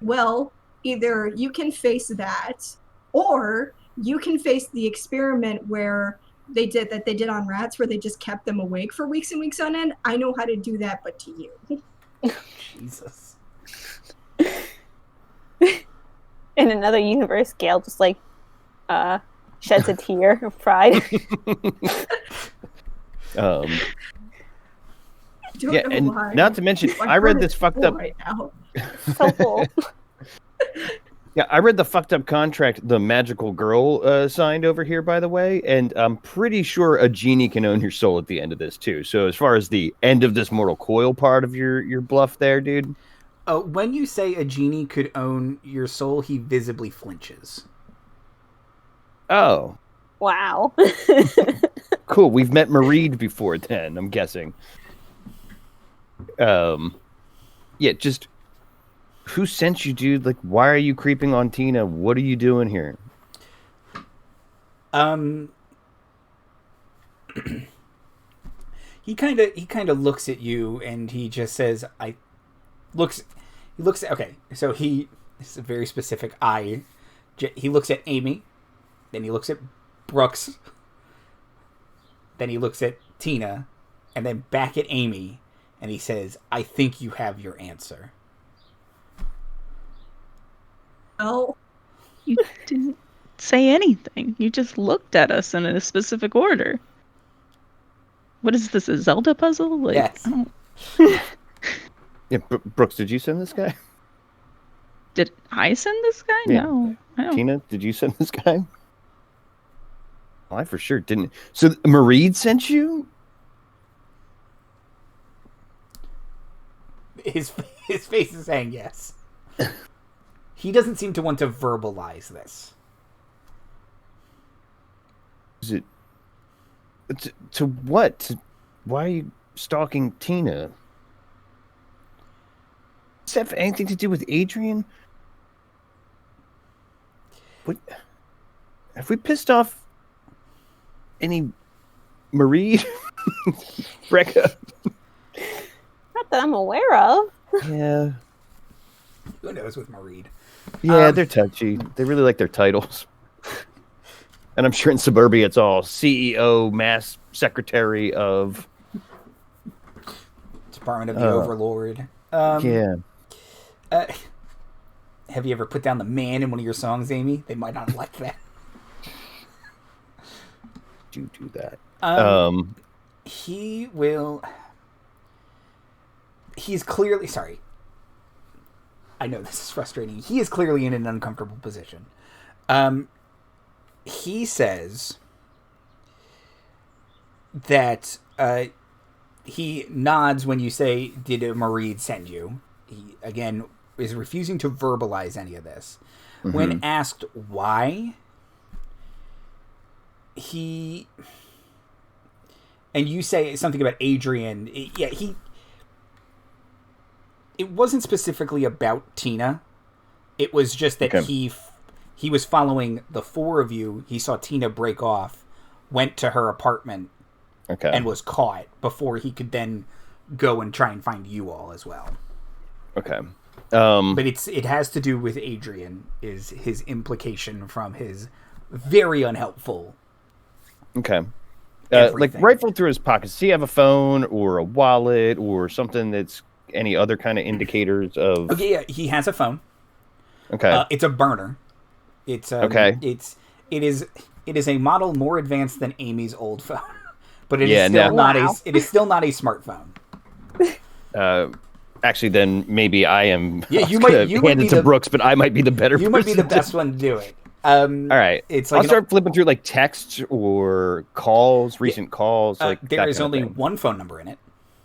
Well, either you can face that, or you can face the experiment where they did on rats, where they just kept them awake for weeks and weeks on end. I know how to do that, but to you. Jesus. In another universe, Gale just, like, sheds a tear of pride. Yeah, and not to mention, I read this fucked up... Right now. So cool. Yeah, I read the fucked up contract the magical girl signed over here, by the way, and I'm pretty sure a genie can own your soul at the end of this, too. So as far as the end of this mortal coil part of your bluff there, dude... When you say a genie could own your soul, he visibly flinches. Oh. Wow. Cool, we've met Mareed before then, I'm guessing. Yeah, just... Who sent you, dude? Like, why are you creeping on Tina? What are you doing here? He kind of looks at you and he just says, he looks at, okay, so this is a very specific eye. He looks at Amy, then he looks at Brookes, then he looks at Tina, and then back at Amy, and he says, I think you have your answer. Oh, You didn't say anything. You just looked at us in a specific order. What is this, a Zelda puzzle? Like, Yes. I don't... Yeah, Brookes, did you send this guy? Did I send this guy? Yeah. No. I don't. Tina, did you send this guy? Oh, I for sure didn't. So Mareed sent you? His face is saying yes. He doesn't seem to want to verbalize this. Is it to what? Why are you stalking Tina? Does that have anything to do with Adrian? What? Have we pissed off any Marie? Brekka? Not that I'm aware of. Yeah. Who knows with Mareed? Yeah, they're touchy. They really like their titles. And I'm sure in Sub-Urbia it's all CEO, mass secretary of... Department of the Overlord. Yeah. Have you ever put down the man in one of your songs, Amy? They might not like that. Do that. He will... He's clearly... Sorry. I know this is frustrating. He is clearly in an uncomfortable position. He says that he nods when you say, did Mareed send you? He, again, is refusing to verbalize any of this. Mm-hmm. When asked why, he... And you say something about Adrian. It wasn't specifically about Tina. It was just that he was following the four of you. He saw Tina break off, went to her apartment, and was caught before he could then go and try and find you all as well. Okay. But it has to do with Adrian, is his implication from his very unhelpful. Okay. Like rifled through his pockets. Does he have a phone or a wallet or something that's any other kind of indicators of... Okay, yeah, he has a phone. Okay. It's a burner. It's It is a model more advanced than Amy's old phone, but it is still not a smartphone. Actually, then maybe I am. Yeah, you might hand it to Brookes, but I might be the better. You might be the best one to do it. All right, I'll start flipping through like texts or calls, recent calls. There is only one phone number in it.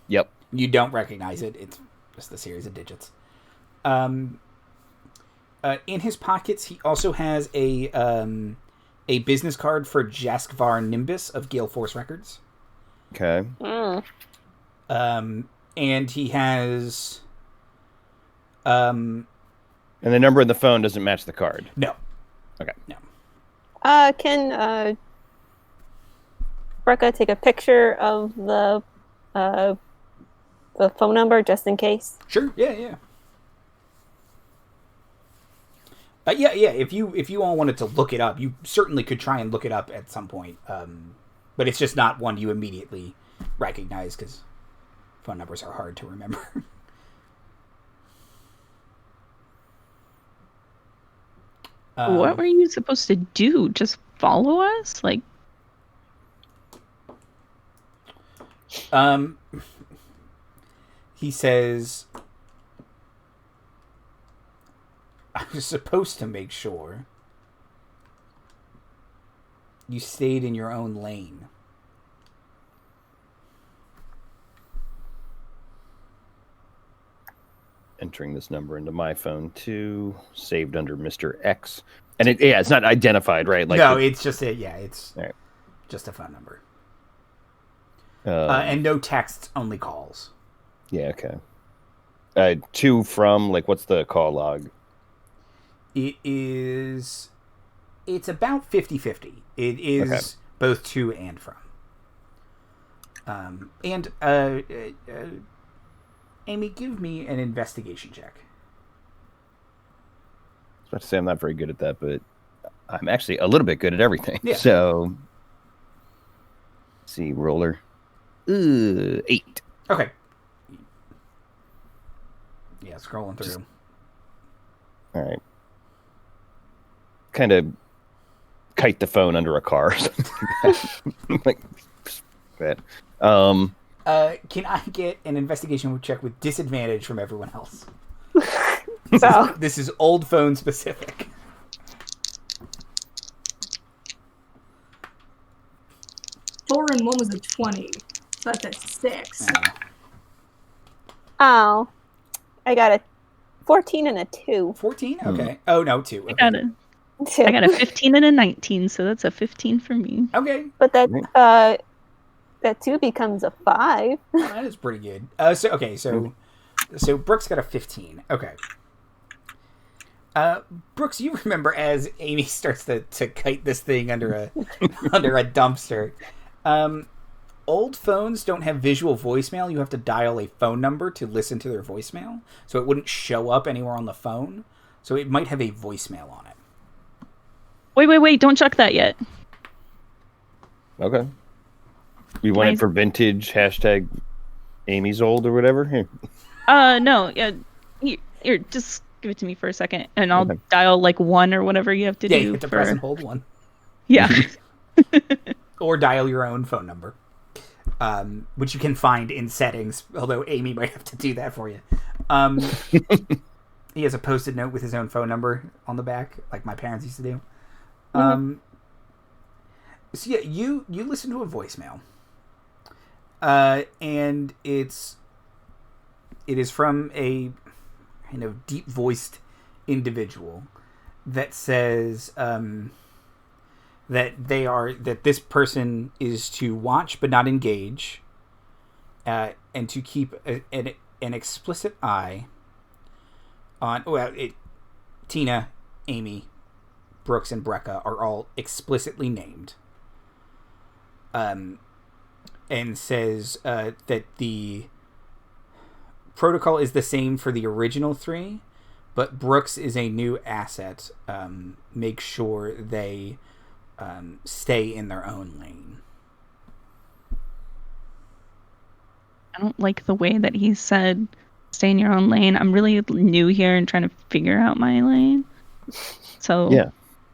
Yep. You don't recognize it. It's just a series of digits. In his pockets, he also has a business card for Jaskvar Nimbus of Gale Force Records. Okay. And he has... and the number in the phone doesn't match the card? No. Okay. No. Can Brekka take a picture of the phone number just in case? Sure. Yeah. Yeah. If you all wanted to look it up, you certainly could try and look it up at some point. But it's just not one you immediately recognize because phone numbers are hard to remember. What were you supposed to do? Just follow us? Like... He says, I was supposed to make sure you stayed in your own lane. Entering this number into my phone too, saved under Mr. X. And it's not identified, right? No, it's just it's right. Just a phone number. And no texts, only calls. Yeah, okay. To, from, what's the call log? It's about 50-50. It is both to and from. Amy, give me an investigation check. I was about to say I'm not very good at that, but I'm actually a little bit good at everything. Yeah. So, let's see, roller. 8. Okay. Yeah, scrolling through. All right. Kind of kite the phone under a car or something like that. Can I get an investigation check with disadvantage from everyone else? So This is old phone specific. lower and one was a 20. So that's a 6. Oh. I got a 14 and a 2. 14? Okay. Oh, no, 2. Okay. I got a 15 and a 19, so that's a 15 for me. Okay. But that 2 becomes a 5. Oh, that is pretty good. So Brooks got a 15. Okay. Brooks, you remember as Amy starts to kite this thing under a dumpster. Old phones don't have visual voicemail. You have to dial a phone number to listen to their voicemail, so it wouldn't show up anywhere on the phone. So it might have a voicemail on it. Wait! Don't chuck that yet. Okay. We want it for vintage #Amy's old or whatever. Here. No. Yeah. Here, just give it to me for a second, and I'll dial like 1 or whatever you have to do. Yeah, you have to press and hold 1. Yeah. Or dial your own phone number, which you can find in settings, although Amy might have to do that for you. He has a Post-it note with his own phone number on the back, like my parents used to do. So yeah, you listen to a voicemail, and it is from a kind of deep-voiced individual that says that this person is to watch but not engage, and to keep an explicit eye on. Well, Tina, Amy, Brooks, and Brekka are all explicitly named. And says that the protocol is the same for the original 3, but Brooks is a new asset. Make sure they stay in their own lane. I don't like the way that he said, stay in your own lane. I'm really new here and trying to figure out my lane. So yeah. I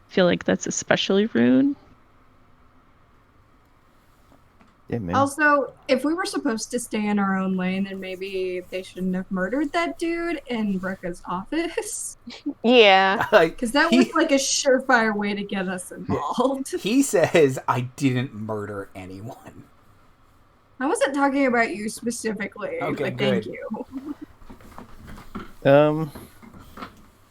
feel like that's especially rude. Yeah, man. Also, if we were supposed to stay in our own lane, then maybe they shouldn't have murdered that dude in Brekka's office. Yeah. Because that was like a surefire way to get us involved. He says, I didn't murder anyone. I wasn't talking about you specifically. Okay, but good. Thank you.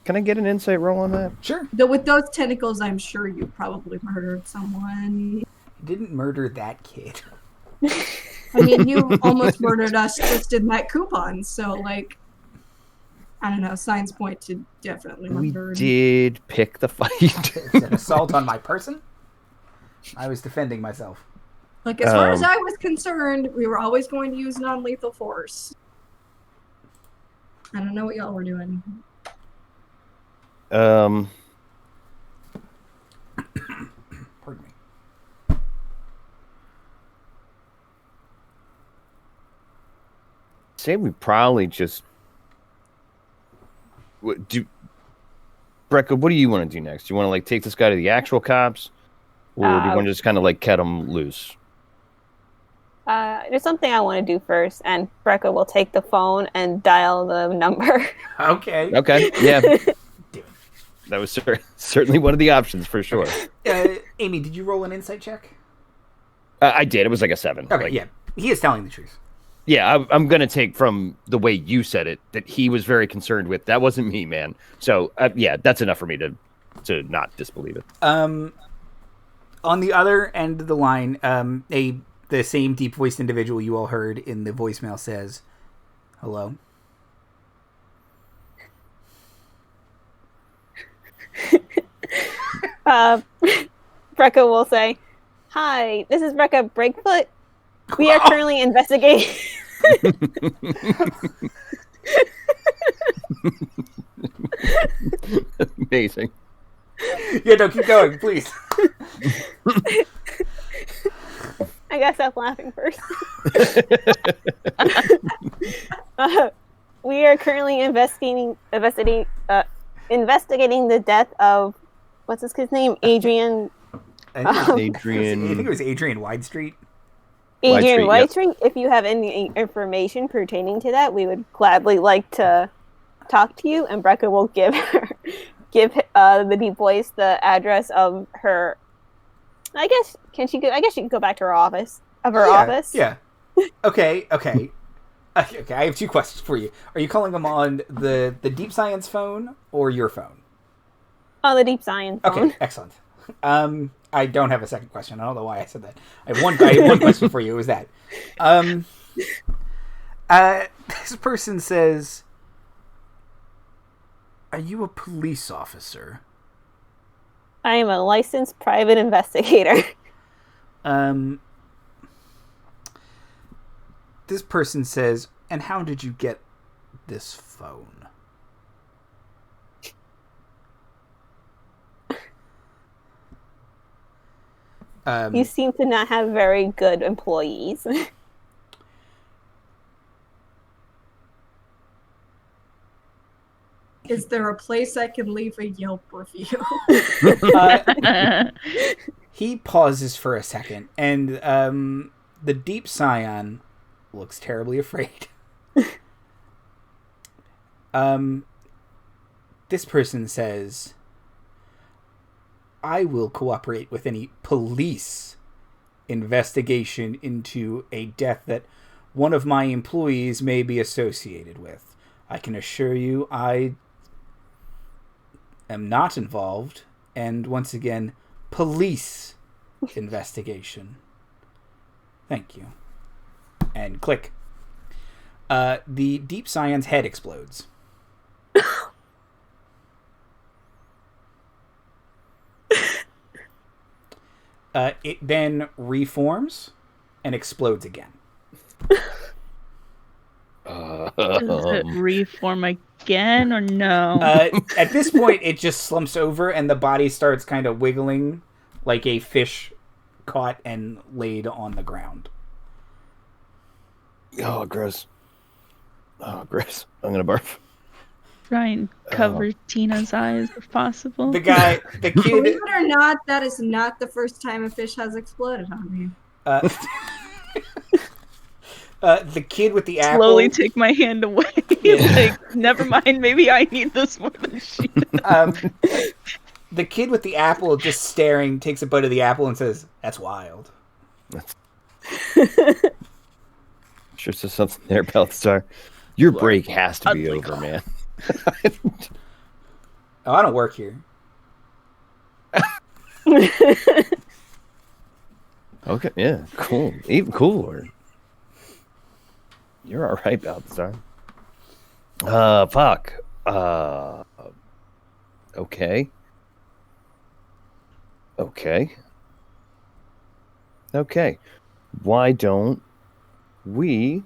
Can I get an insight roll on that? Sure. Though with those tentacles, I'm sure you probably murdered someone. Didn't murder that kid. I mean, you almost murdered us just in that coupon, so, like, I don't know, signs point to definitely murdered. We did pick the fight. It's an assault on my person. I was defending myself. Like, as far as I was concerned, we were always going to use non-lethal force. I don't know what y'all were doing. Pardon me. Say we probably just Brekka, what do you want to do next? Do you want to like take this guy to the actual cops, or do you want to just kind of like cut him loose? There's something I want to do first, and Brekka will take the phone and dial the number. Okay. Okay. Yeah. That was certainly one of the options for sure. Amy, did you roll an insight check? I did. It was like a 7. Okay, like, yeah. He is telling the truth. Yeah, I'm going to take from the way you said it that he was very concerned with. That wasn't me, man. So, yeah, that's enough for me to not disbelieve it. On the other end of the line, the same deep-voiced individual you all heard in the voicemail says, hello? Brekka will say, hi, this is Brekka Breakfoot. We are currently investigating. Amazing. Yeah, no, keep going, please. I gotta stop laughing first. We are currently investigating the death of what's this kid's name? Adrian. I think it was Adrian Widestreet. Adrian Widestreet, Widestreet. If you have any information pertaining to that, we would gladly like to talk to you. And Brekka will give the deep voice the address of her I guess she can go back to her office. Office. Yeah. Okay. Okay. I have two questions for you. Are you calling them on the Deep Science phone or your phone? Oh, the Deep Science phone. Okay, excellent. I don't have a second question. I don't know why I said that. I have one question for you. It was that. This person says, "Are you a police officer?" I am a licensed private investigator. This person says, "And how did you get this phone?" You seem to not have very good employees. Is there a place I can leave a Yelp review? He pauses for a second, and the Deep Scion looks terribly afraid. This person says, "I will cooperate with any police investigation into a death that one of my employees may be associated with. I can assure you I am not involved, and once again, police investigation. Thank you." And click. The Deep Scion's head explodes. It then reforms and explodes again. Does it reform again or no? At this point, it just slumps over and the body starts kind of wiggling like a fish caught and laid on the ground. Oh, gross. Oh, gross. I'm going to barf. Try and cover Tina's eyes if possible. The kid... Believe it or not, that is not the first time a fish has exploded on me. The kid with the apple... Slowly take my hand away. Like, never mind, maybe I need this more than she does. The kid with the apple just staring takes a bite of the apple and says, "That's wild." Sure says something there, Balthazar. Your break has to be over, man. Oh, I don't work here. Okay, yeah, cool. Even cooler. You're all right, Balthazar. Fuck. Okay. Why don't we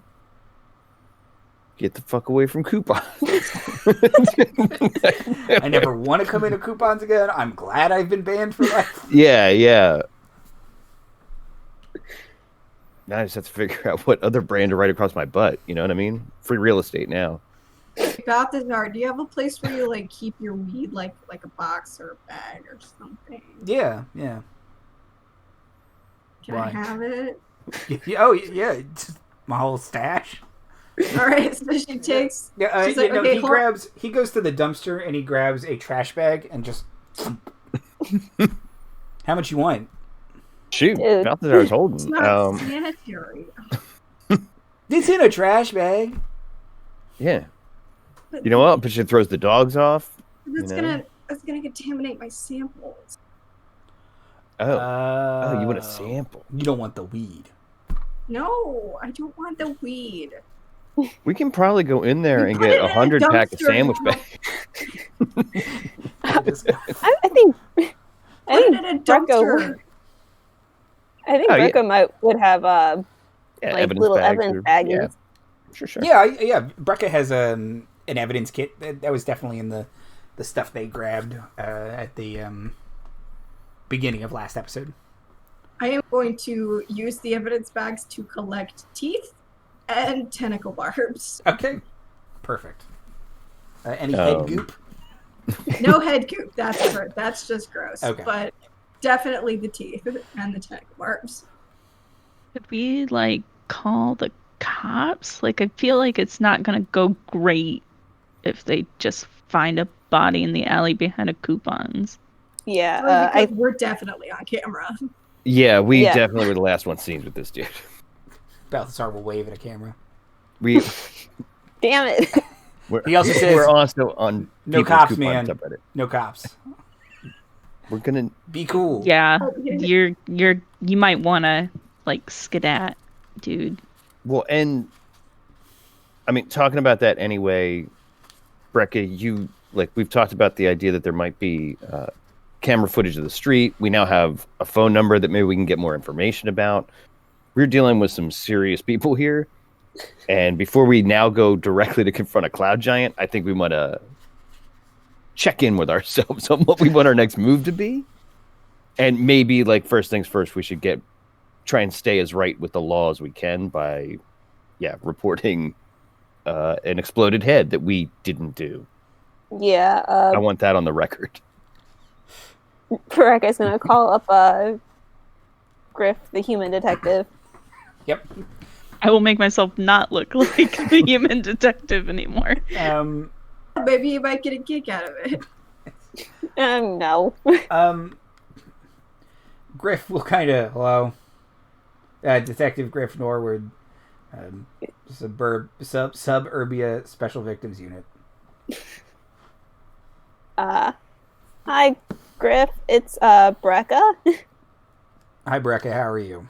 get the fuck away from coupons? I never want to come into coupons again. I'm glad I've been banned for life. Yeah. Now I just have to figure out what other brand to write across my butt. You know what I mean? Free real estate now. Balthazar, do you have a place where you like keep your weed, like a box or a bag or something? Yeah. Can Why? I have it? Oh, yeah. It's my whole stash. All right, so she takes. Yeah, she's like, okay, he goes to the dumpster and he grabs a trash bag and just. How much you want? Shoot, Balthazar's holding. It's not sanitary. It's in a trash bag. Yeah. You know what? But she throws the dogs off. That's gonna contaminate my samples. Oh, you want a sample? You don't want the weed. No, I don't want the weed. We can probably go in there and put get it in a 100 pack of dumpster, sandwich Mom. bags. I think Put it in a dumpster. Brekka would have like evidence little bags evidence or- baggies. yeah. Sure. Yeah. Brekka has an evidence kit. That was definitely in the stuff they grabbed at the beginning of last episode. I am going to use the evidence bags to collect teeth and tentacle barbs. Okay. Perfect. Any head goop? No head goop. That's just gross. Okay. But definitely the teeth and the tentacle barbs. Could we, like, call the cops? Like, I feel like it's not gonna go great if they just find a body in the alley behind a coupons. Yeah, Because we're definitely on camera. Yeah, we Yeah. definitely were the last one seen with this dude. Balthasar will wave at a camera. We Damn it. He also says, we're also on "No people's cops, coupon man. subreddit. No cops. We're gonna Be cool." Yeah, Oh, yeah. you might want to like skedat, dude. well, and I mean, talking about that anyway, Brekka, you like we've talked about the idea that there might be camera footage of the street. We now have a phone number that maybe we can get more information about. We're dealing with some serious people here, and before we now go directly to confront a cloud giant, I think we want to check in with ourselves on what we want our next move to be, and maybe like first things first, we should try and stay as right with the law as we can by reporting an exploded head that we didn't do. Yeah, I want that on the record. Brekka's gonna call up Griff, the human detective. Yep. I will make myself not look like the human detective anymore. Maybe you might get a kick out of it. No. Griff will kind of hello. Detective Griff Norwood, Sub-Urbia Special Victims Unit. Hi, Griff. It's Brekka. Hi, Brekka. How are you?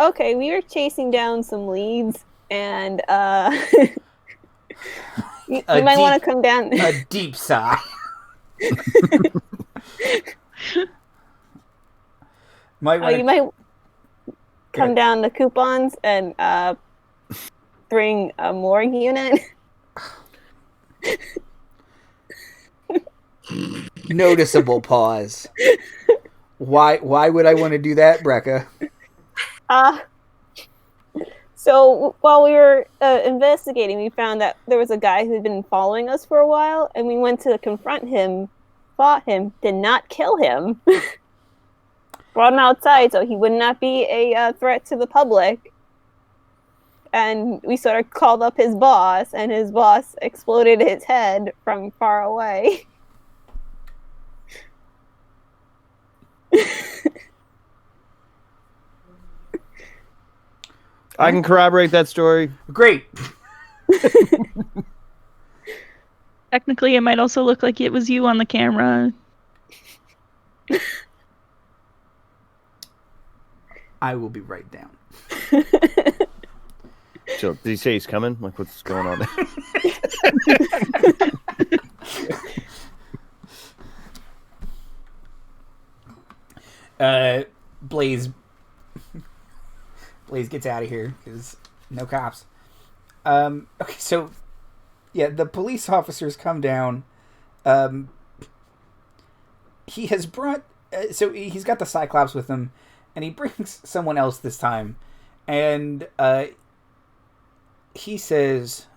Okay, we were chasing down some leads, and you might want to come down. A deep sigh. You might come down the coupons and bring a morgue unit. Noticeable pause. Why would I want to do that, Brekka? So while we were investigating, we found that there was a guy who had been following us for a while, and we went to confront him, fought him, did not kill him. Brought him outside so he would not be a threat to the public. And we sort of called up his boss, and his boss exploded his head from far away. I can corroborate that story. Great. Technically, it might also look like it was you on the camera. I will be right down. So, did he say he's coming? Like, what's going on there? Blaze gets out of here because no cops. Okay, so yeah, the police officers come down. He has brought, so he's got the Cyclops with him, and he brings someone else this time, and he says,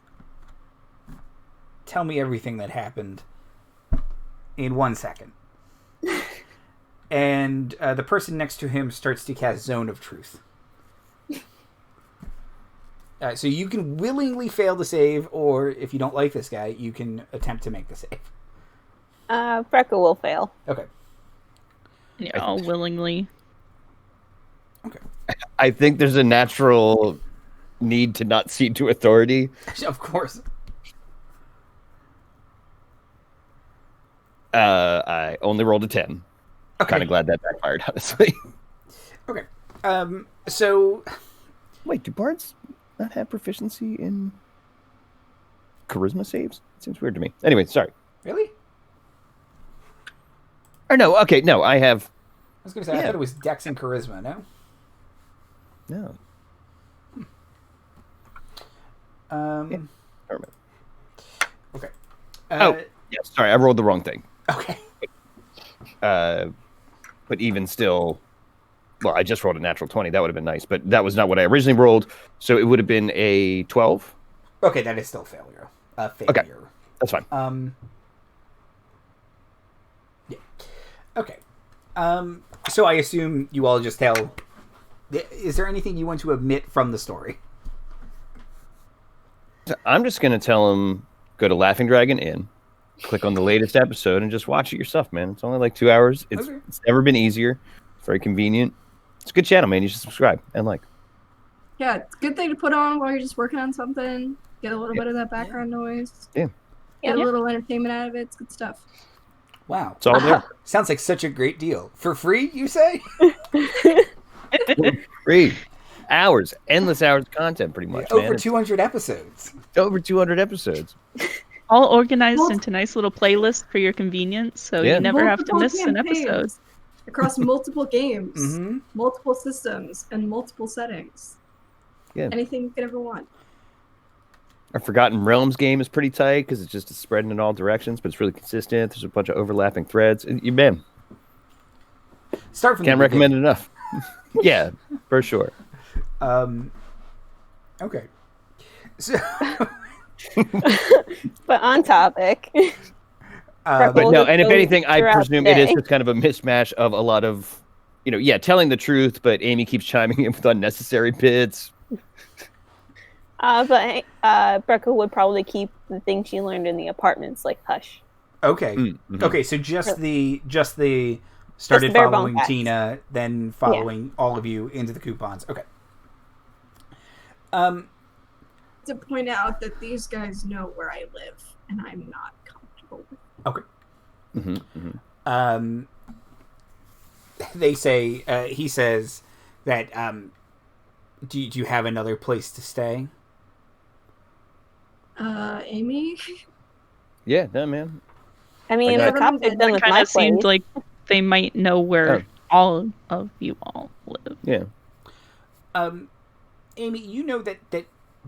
"Tell me everything that happened in 1 second." And the person next to him starts to cast Zone of Truth. So you can willingly fail to save, or if you don't like this guy, you can attempt to make the save. Brekka will fail. Okay. Yeah, I'll willingly. Okay. I think there's a natural need to not cede to authority. Of course. I only rolled a 10. Okay. Kind of glad that backfired, honestly. Okay. So... Wait, do bards not have proficiency in charisma saves? It seems weird to me. Anyway, sorry. Really? Or no, okay, no, I have... I was going to say, I thought it was Dex and Charisma, no? No. Okay. Yeah, sorry, I rolled the wrong thing. Okay. But even still... Well, I just rolled a natural 20. That would have been nice, but that was not what I originally rolled. So it would have been a 12. Okay, that is still failure. Failure. Okay, that's fine. Yeah. Okay. So I assume you all just tell... Is there anything you want to omit from the story? I'm just going to tell him, go to Laughing Dragon Inn, click on the latest episode, and just watch it yourself, man. It's only like 2 hours. It's never been easier. Very convenient. It's a good channel, man. You should subscribe and like. Yeah, it's a good thing to put on while you're just working on something. Get a little bit of that background noise. Yeah. Get a little entertainment out of it. It's good stuff. Wow. It's all there. Sounds like such a great deal. For free, you say? Free. Hours. Endless hours of content, pretty much, man. Over 200 episodes. Over 200 episodes. All organized into nice little playlists for your convenience, so you never have to miss an episode. Across multiple games, Mm-hmm. multiple systems, and multiple settings. Yeah. Anything you could ever want. Our Forgotten Realms game is pretty tight because it's just spreading in all directions, but it's really consistent. There's a bunch of overlapping threads. Man, Start from can't the recommend it enough. Yeah, for sure. Okay. So, But on topic. But no, and if anything, I throughout presume the it is day. just kind of a mismatch of a lot of, telling the truth, but Amy keeps chiming in with unnecessary bits. But Brekka would probably keep the things she learned in the apartments like hush. okay. Mm-hmm. Okay, so just the started bare bone following facts. Tina, then following all of you into the coupons. Okay. To point out that these guys know where I live, and I'm not comfortable with it. Okay. Mm-hmm, mm-hmm. They say, he says that, do you have another place to stay? Amy? Yeah, no, man. I mean, Like the cops have done with Kind my of seemed place. like they might know where all of you all live. Yeah. Amy, you know that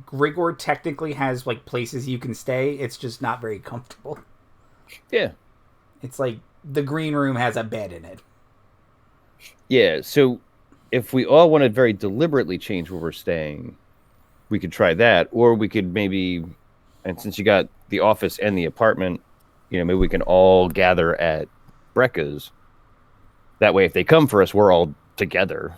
Grigor technically has, like, places you can stay. It's just not very comfortable. Yeah. It's like the green room has a bed in it. Yeah, so if we all want to very deliberately change where we're staying, we could try that. Or we could maybe, and since you got the office and the apartment, maybe we can all gather at Brekka's. That way, if they come for us, we're all together.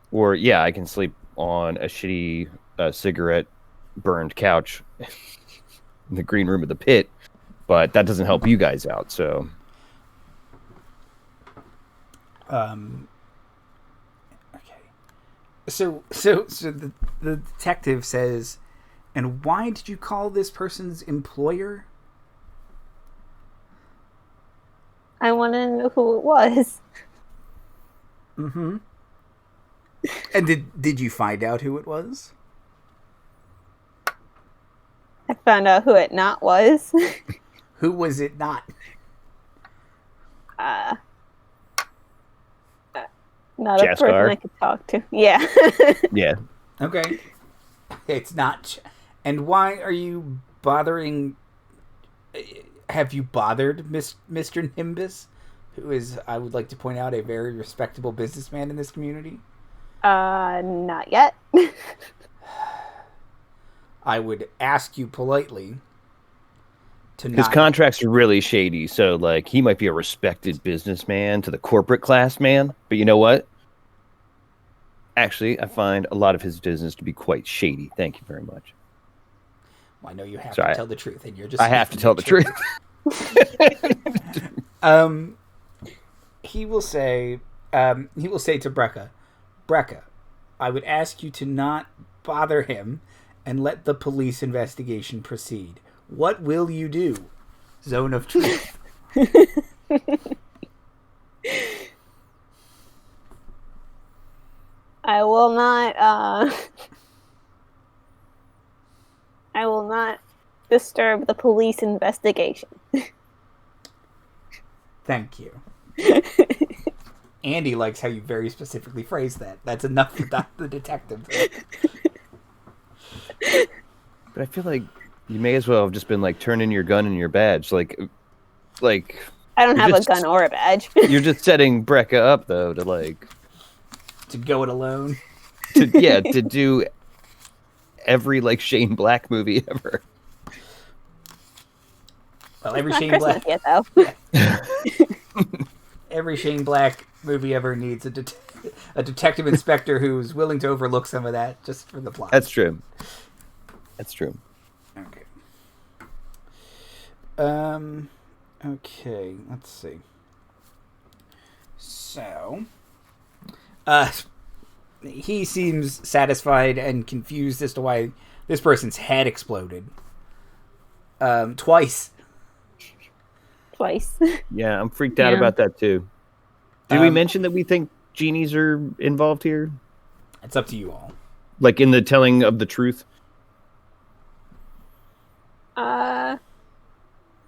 Or, yeah, I can sleep on a shitty cigarette-burned couch in the green room of the pit, but that doesn't help you guys out, so... Okay. So the detective says, and why did you call this person's employer? I want to know who it was. Mm-hmm. And did you find out who it was? I found out who it not was. Who was it not? Not a person Jaskar. I could talk to. Yeah. Yeah. Okay. It's not. And why are you bothering... Have you bothered Mr. Nimbus, who is, I would like to point out, a very respectable businessman in this community? Not yet. I would ask you politely to His not... contracts are really shady, so like he might be a respected businessman to the corporate class man, but you know what? Actually, I find a lot of his business to be quite shady. Thank you very much. Well, I know you have Sorry, to tell the truth, and you're just... I have to tell the truth. He will say to Brekka, I would ask you to not bother him and let the police investigation proceed. What will you do? Zone of truth. I will not disturb the police investigation. Thank you. Andy likes how you very specifically phrase that. That's enough for the detective. But I feel like you may as well have just been like, turn in your gun and your badge. Like I don't have just- a gun or a badge. you're just setting Brekka up though to like To go it alone. to do every like Shane Black movie ever. Well, every Not Shane Christmas Black, yet, though. every Shane Black movie ever needs a detective inspector who's willing to overlook some of that just for the plot. That's true. That's true. Okay. Okay, let's see. So, he seems satisfied and confused as to why this person's head exploded. Twice. Twice. Yeah, I'm freaked out Yeah. about that too. Did we mention that we think genies are involved here? It's up to you all. Like in the telling of the truth?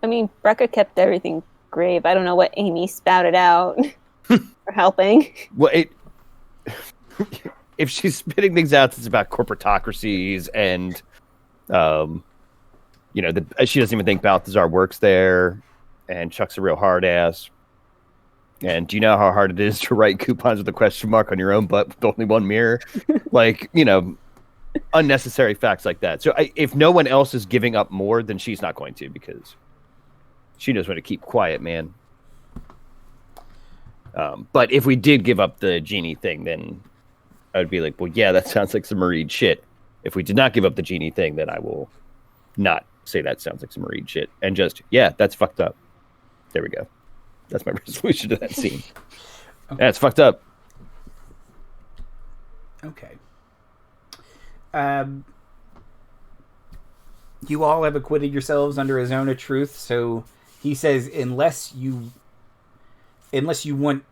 I mean, Brekka kept everything grave. I don't know what Amy spouted out for helping. Well, if she's spitting things out, it's about corporatocracies and, she doesn't even think Balthazar works there, and Chuck's a real hard ass. And do you know how hard it is to write coupons with a question mark on your own butt with only one mirror? Unnecessary facts like that. So if no one else is giving up more, then she's not going to, because she knows when to keep quiet, man. But if we did give up the genie thing, then I would be like, well, yeah, that sounds like some Marine shit. If we did not give up the genie thing, then I will not say that sounds like some Marine shit. And just, yeah, that's fucked up. There we go. That's my resolution to that scene. Okay. That's fucked up. Okay. You all have acquitted yourselves under a zone of truth, so he says unless you want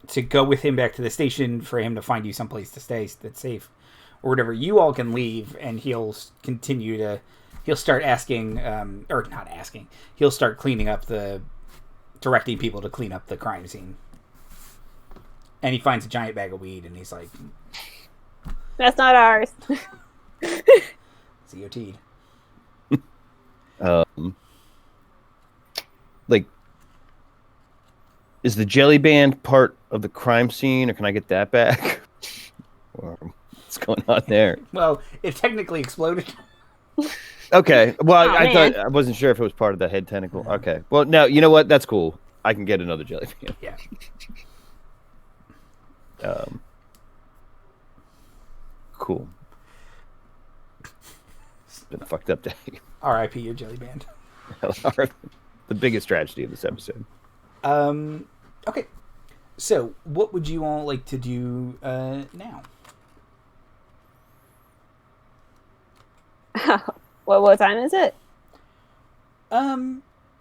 to go with him back to the station for him to find you someplace to stay that's safe or whatever, you all can leave, and he'll start asking, or not asking, he'll start cleaning up directing people to clean up the crime scene. And he finds a giant bag of weed, and he's like, That's not ours. COT'd. Is the jelly band part of the crime scene, or can I get that back? What's going on there? Well, it technically exploded. Okay. Well, Oh, I man. thought I wasn't sure if it was part of the head tentacle. Okay. Well, no, you know what? That's cool. I can get another jelly band. Yeah. Cool. It's been a fucked up day. R.I.P. your jelly band. The biggest tragedy of this episode. Okay. So, what would you all like to do now? What time is it?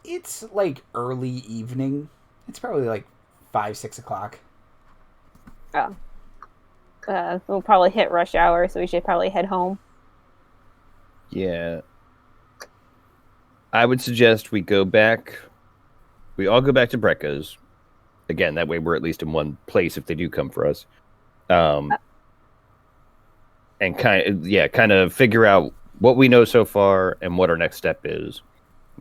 It's like early evening. It's probably like 5-6 o'clock. Oh. We'll probably hit rush hour, so we should probably head home. Yeah. I would suggest we all go back to Brekka's. Again, that way we're at least in one place if they do come for us. And kind of figure out what we know so far and what our next step is.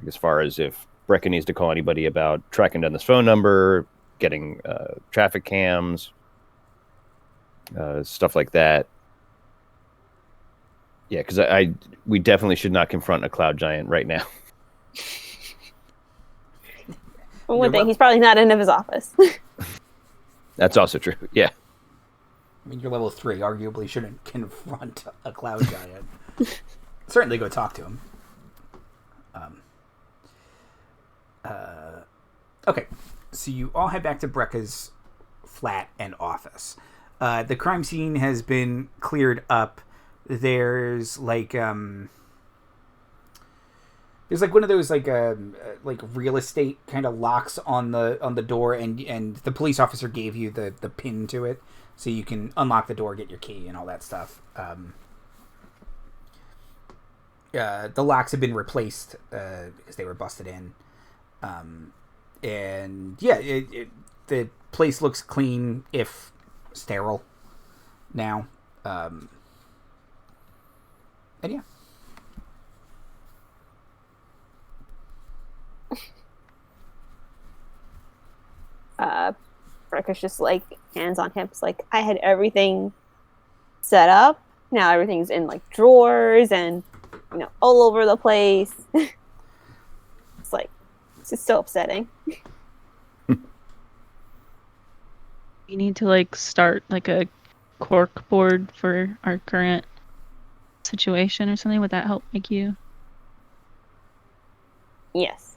As far as if Brekka needs to call anybody about tracking down this phone number, getting traffic cams, stuff like that. Yeah, because we definitely should not confront a cloud giant right now. For one thing, he's probably not in his office. That's also true. Yeah. I mean, you're level 3. Arguably shouldn't confront a cloud giant. Certainly go talk to him. Okay. So you all head back to Brekka's flat and office. The crime scene has been cleared up. There's like one of those like real estate kind of locks on the door, and the police officer gave you the pin to it, so you can unlock the door, get your key, and all that stuff. The locks have been replaced because they were busted in, and yeah, the place looks clean, if sterile, now. And yeah. Brekka's just like hands on hips, like I had everything set up. Now everything's in like drawers and all over the place. It's just so upsetting. We need to like start like a cork board for our current situation or something. Would that help make you? Yes.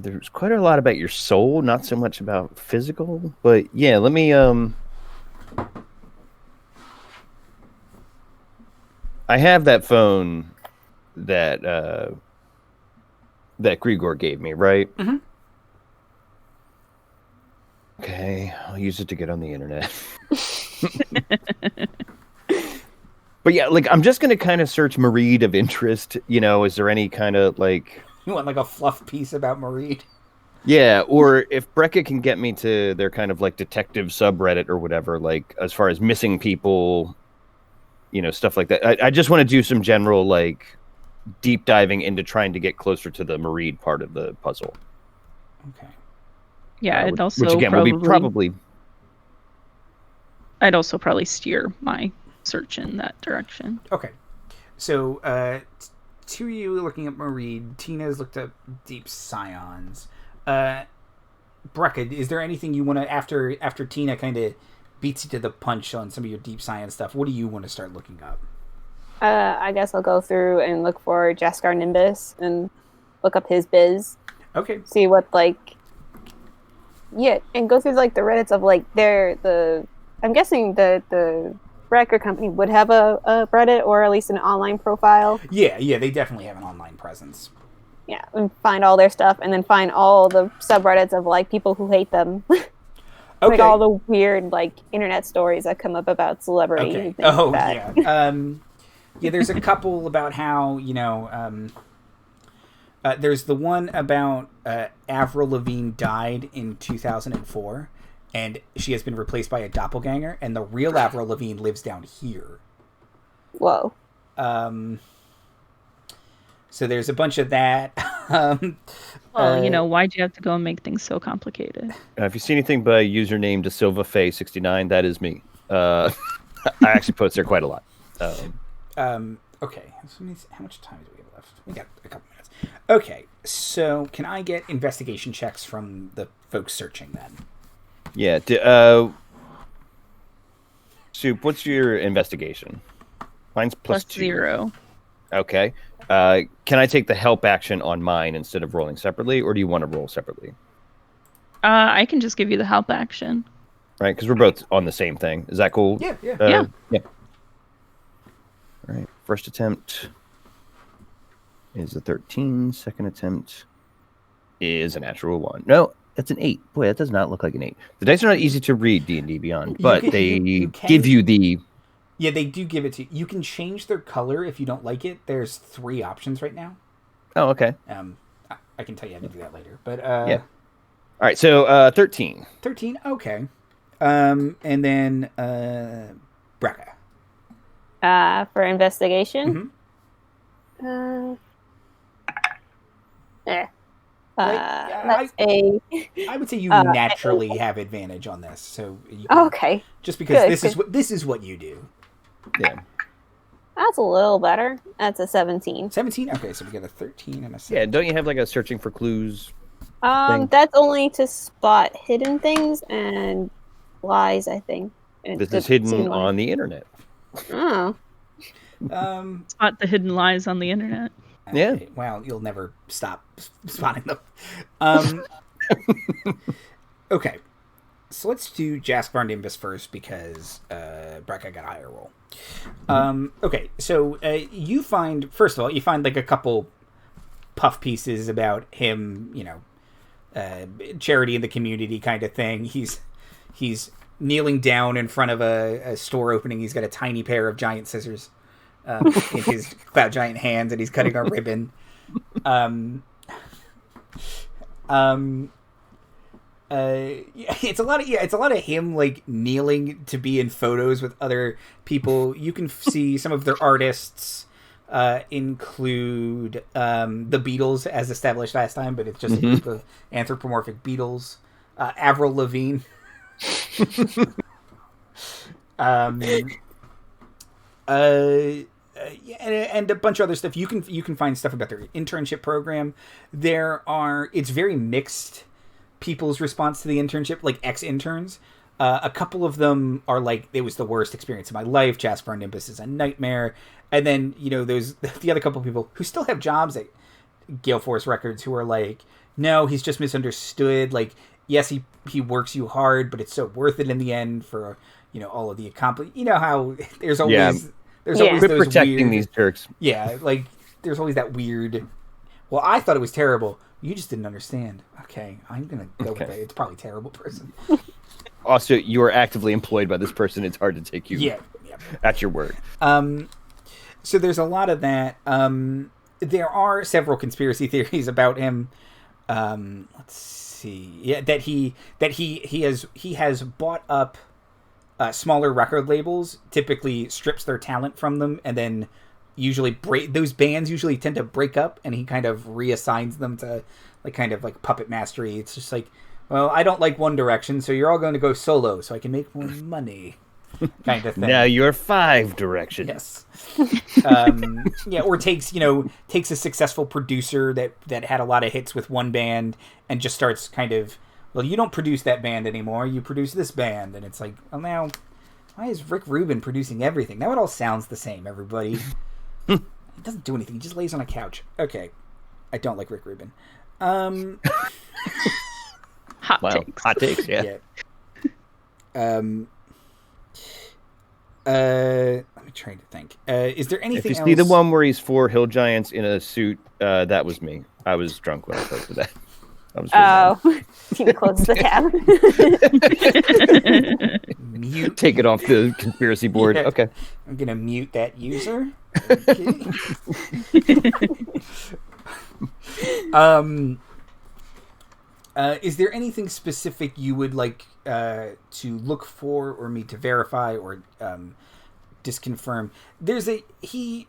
There's quite a lot about your soul, not so much about physical. But yeah, let me. I have that phone that that Grigor gave me, right? Mm-hmm. Okay, I'll use it to get on the internet. But yeah, like I'm just gonna kind of search Mareed of interest. Is there any kind of like? You want like a fluff piece about Mareed? Yeah, or if Brekka can get me to their kind of like detective subreddit or whatever, like as far as missing people, stuff like that. I just want to do some general like deep diving into trying to get closer to the Mareed part of the puzzle. Okay. Yeah, which again will be probably. I'd also probably steer my search in that direction. Okay. So, two of you looking at Mareed. Tina's looked up Deep Scions. Brekka, is there anything you want to, after Tina kind of beats you to the punch on some of your Deep Science stuff, what do you want to start looking up? I guess I'll go through and look for Jaskar Nimbus and look up his biz. Okay. See what, and go through, the Reddits of, I'm guessing the record company would have a Reddit or at least an online profile. Yeah, they definitely have an online presence. Yeah, and find all their stuff, and then find all the subreddits of people who hate them. Okay. All the weird internet stories that come up about celebrities. Okay. And things like that. Yeah. Yeah, there's a couple about how there's the one about Avril Lavigne died in 2004, and she has been replaced by a doppelganger, and the real Avril Lavigne lives down here. Whoa. So there's a bunch of that. Why'd you have to go and make things so complicated? If you see anything by username DeSilvaFay69, that is me. I actually post there quite a lot. Okay. How much time do we have left? We got a couple minutes. Okay. So can I get investigation checks from the folks searching then? Yeah. Soup, what's your investigation? Mine's plus 2. 0. Okay. Can I take the help action on mine instead of rolling separately, or do you want to roll separately? I can just give you the help action. Right, because we're both on the same thing. Is that cool? Yeah. Yeah. All right. First attempt is a 13. Second attempt is a natural 1. No, that's an 8. Boy, that does not look like an 8. The dice are not easy to read, D&D Beyond, but they give you the... Yeah, they do give it to you. You can change their color if you don't like it. There's 3 options right now. Oh, okay. I can tell you how to do that later. But yeah. All right, so 13. 13, okay. And then Brekka. For investigation? Mm-hmm. That's I would say you naturally have advantage on this. So you can, okay. Just because Good. this is what you do. Yeah. That's a little better. That's a 17. 17? Okay, so we got a 13 and a 17. Yeah, don't you have a searching for clues thing? That's only to spot hidden things and lies, I think. This is hidden on the internet. Oh. Spot the hidden lies on the internet. Yeah. Well, you'll never stop spotting them. Okay. So let's do Jaskar Nimbus first because Brekka got a higher roll. Okay, so you find a couple puff pieces about him, charity in the community kind of thing. He's kneeling down in front of a store opening. He's got a tiny pair of giant scissors in his cloud giant hands, and he's cutting a ribbon. It's a lot of him kneeling to be in photos with other people. You can see some of their artists include the Beatles as established last time, but it's just a group of anthropomorphic Beatles. Avril Lavigne. And a bunch of other stuff. You can find stuff about their internship program. It's very mixed. People's response to the internship, ex-interns. A couple of them are it was the worst experience of my life. Jaskar Nimbus is a nightmare. And then, there's the other couple of people who still have jobs at Gale Force Records who are No, he's just misunderstood. Like, yes, he works you hard, but it's so worth it in the end for, all of the accomplishment. You know how there's always Quit those protecting weird, these jerks. Yeah, like there's always that weird. Well, I thought it was terrible. You just didn't understand. Okay, I'm gonna go with it. It's probably a terrible person. Also, you are actively employed by this person. It's hard to take you at your word. So there's a lot of that. There are several conspiracy theories about him. Let's see. Yeah, that he has bought up smaller record labels, typically strips their talent from them, and then usually those bands usually tend to break up, and he kind of reassigns them to like puppet mastery. It's just like, well, I don't like One Direction, so you're all going to go solo so I can make more money, kind of thing. Now you're Five Direction. Yes. Or takes a successful producer that had a lot of hits with one band and just starts kind of, well, you don't produce that band anymore, you produce this band, and it's like, well, now why is Rick Rubin producing everything? Now it all sounds the same, everybody. He doesn't do anything, he just lays on a couch. Okay, I don't like Rick Rubin. Hot takes, yeah. Let me try to think. Is there anything else? If you see the one where he's 4 hill giants in a suit, that was me. I was drunk when I posted that. He closed the tab. Mute. Take it off the conspiracy board. Yeah. Okay. I'm gonna mute that user. Okay. Is there anything specific you would like to look for, or me to verify, or disconfirm? There's he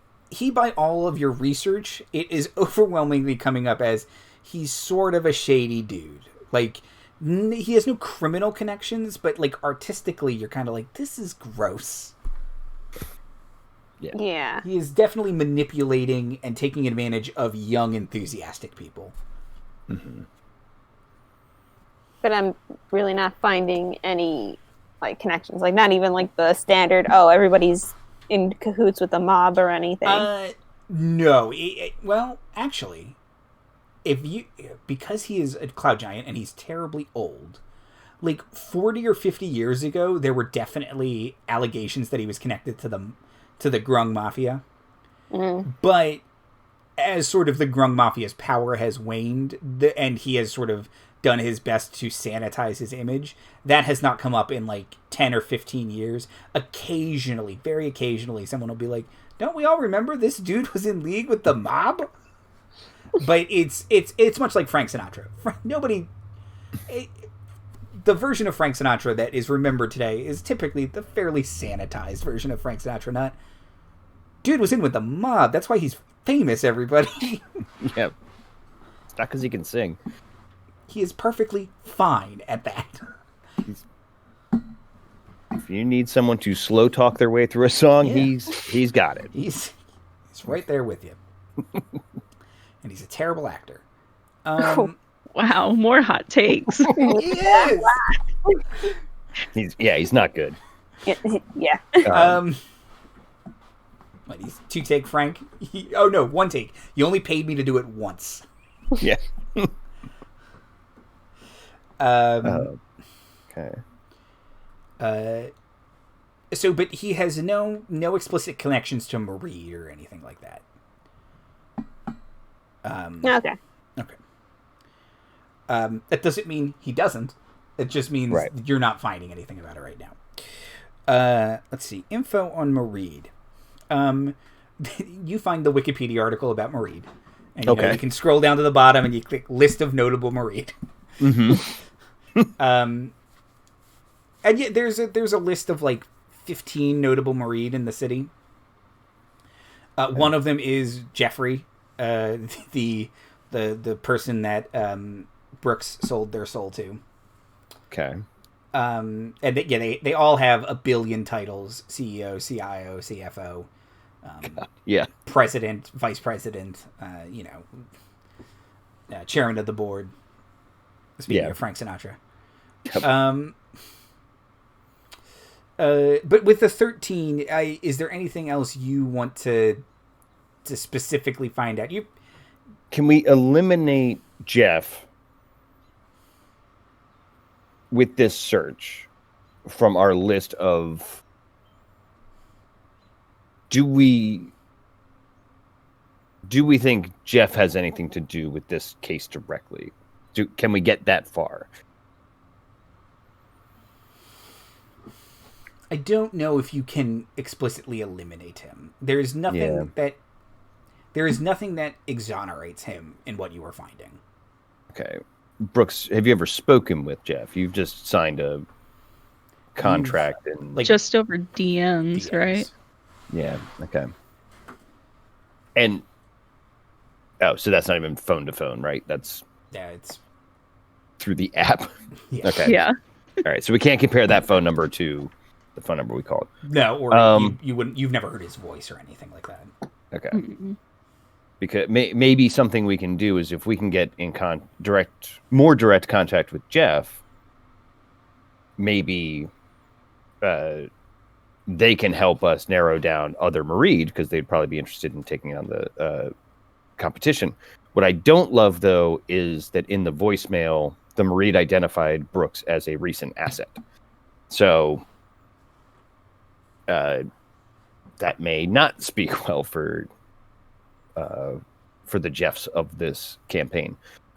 by all of your research, it is overwhelmingly coming up as he's sort of a shady dude. Like, he has no criminal connections, but like artistically, you're kind of like, this is gross. Yeah. He is definitely manipulating and taking advantage of young, enthusiastic people. Mm-hmm. But I'm really not finding any like connections. Like, not even like the standard, everybody's in cahoots with the mob or anything. No. Well, actually, because he is a cloud giant and he's terribly old, like 40 or 50 years ago, there were definitely allegations that he was connected to the Grung Mafia. Mm-hmm. But as sort of the Grung Mafia's power has waned, and he has sort of done his best to sanitize his image, that has not come up in like 10 or 15 years. Occasionally, very occasionally, someone will be like, don't we all remember this dude was in league with the mob? But it's much like Frank Sinatra. The version of Frank Sinatra that is remembered today is typically the fairly sanitized version of Frank Sinatra. Not, dude was in with the mob. That's why he's famous, everybody. Yeah. It's not because he can sing. He is perfectly fine at that. If you need someone to slow talk their way through a song, he's got it. He's right there with you. And he's a terrible actor. Wow, more hot takes. He is. He's not good. Yeah. What, he's 2-take Frank? No, 1 take. You only paid me to do it once. Yeah. Okay. So, but he has no explicit connections to Marie or anything like that. Okay. Okay. That doesn't mean he doesn't. It just means you're not finding anything about it right now. Let's see. Info on Marie. You find the Wikipedia article about Marie. And you can scroll down to the bottom and you click list of notable Marie. Mm-hmm. And yet there's a list of like 15 notable Marie in the city. One of them is Jeffrey, the person that Brookes sold their soul to. Okay. And they all have a billion titles: CEO, CIO, CFO, president, vice president, chairman of the board. Speaking of Frank Sinatra. Yep. But with the 13, is there anything else you want to specifically find out? Can we eliminate Jeff with this search from our list of, do we think Jeff has anything to do with this case directly? Can we get that far? I don't know if you can explicitly eliminate him. There is nothing that exonerates him in what you are finding. Okay. Brookes, have you ever spoken with Jeff? You've just signed a contract and just over DMs, right? Yeah, okay. And so that's not even phone to phone, right? That's it's through the app. Yeah. Okay. Yeah. All right. So we can't compare that phone number to the phone number we called. No, or you wouldn't. You've never heard his voice or anything like that. Okay. Mm-mm. Because maybe something we can do is if we can get in more direct contact with Jeff, maybe they can help us narrow down other Mareed, because they'd probably be interested in taking on the competition. What I don't love, though, is that in the voicemail, the Mareed identified Brookes as a recent asset. So that may not speak well for the Jeffs of this campaign.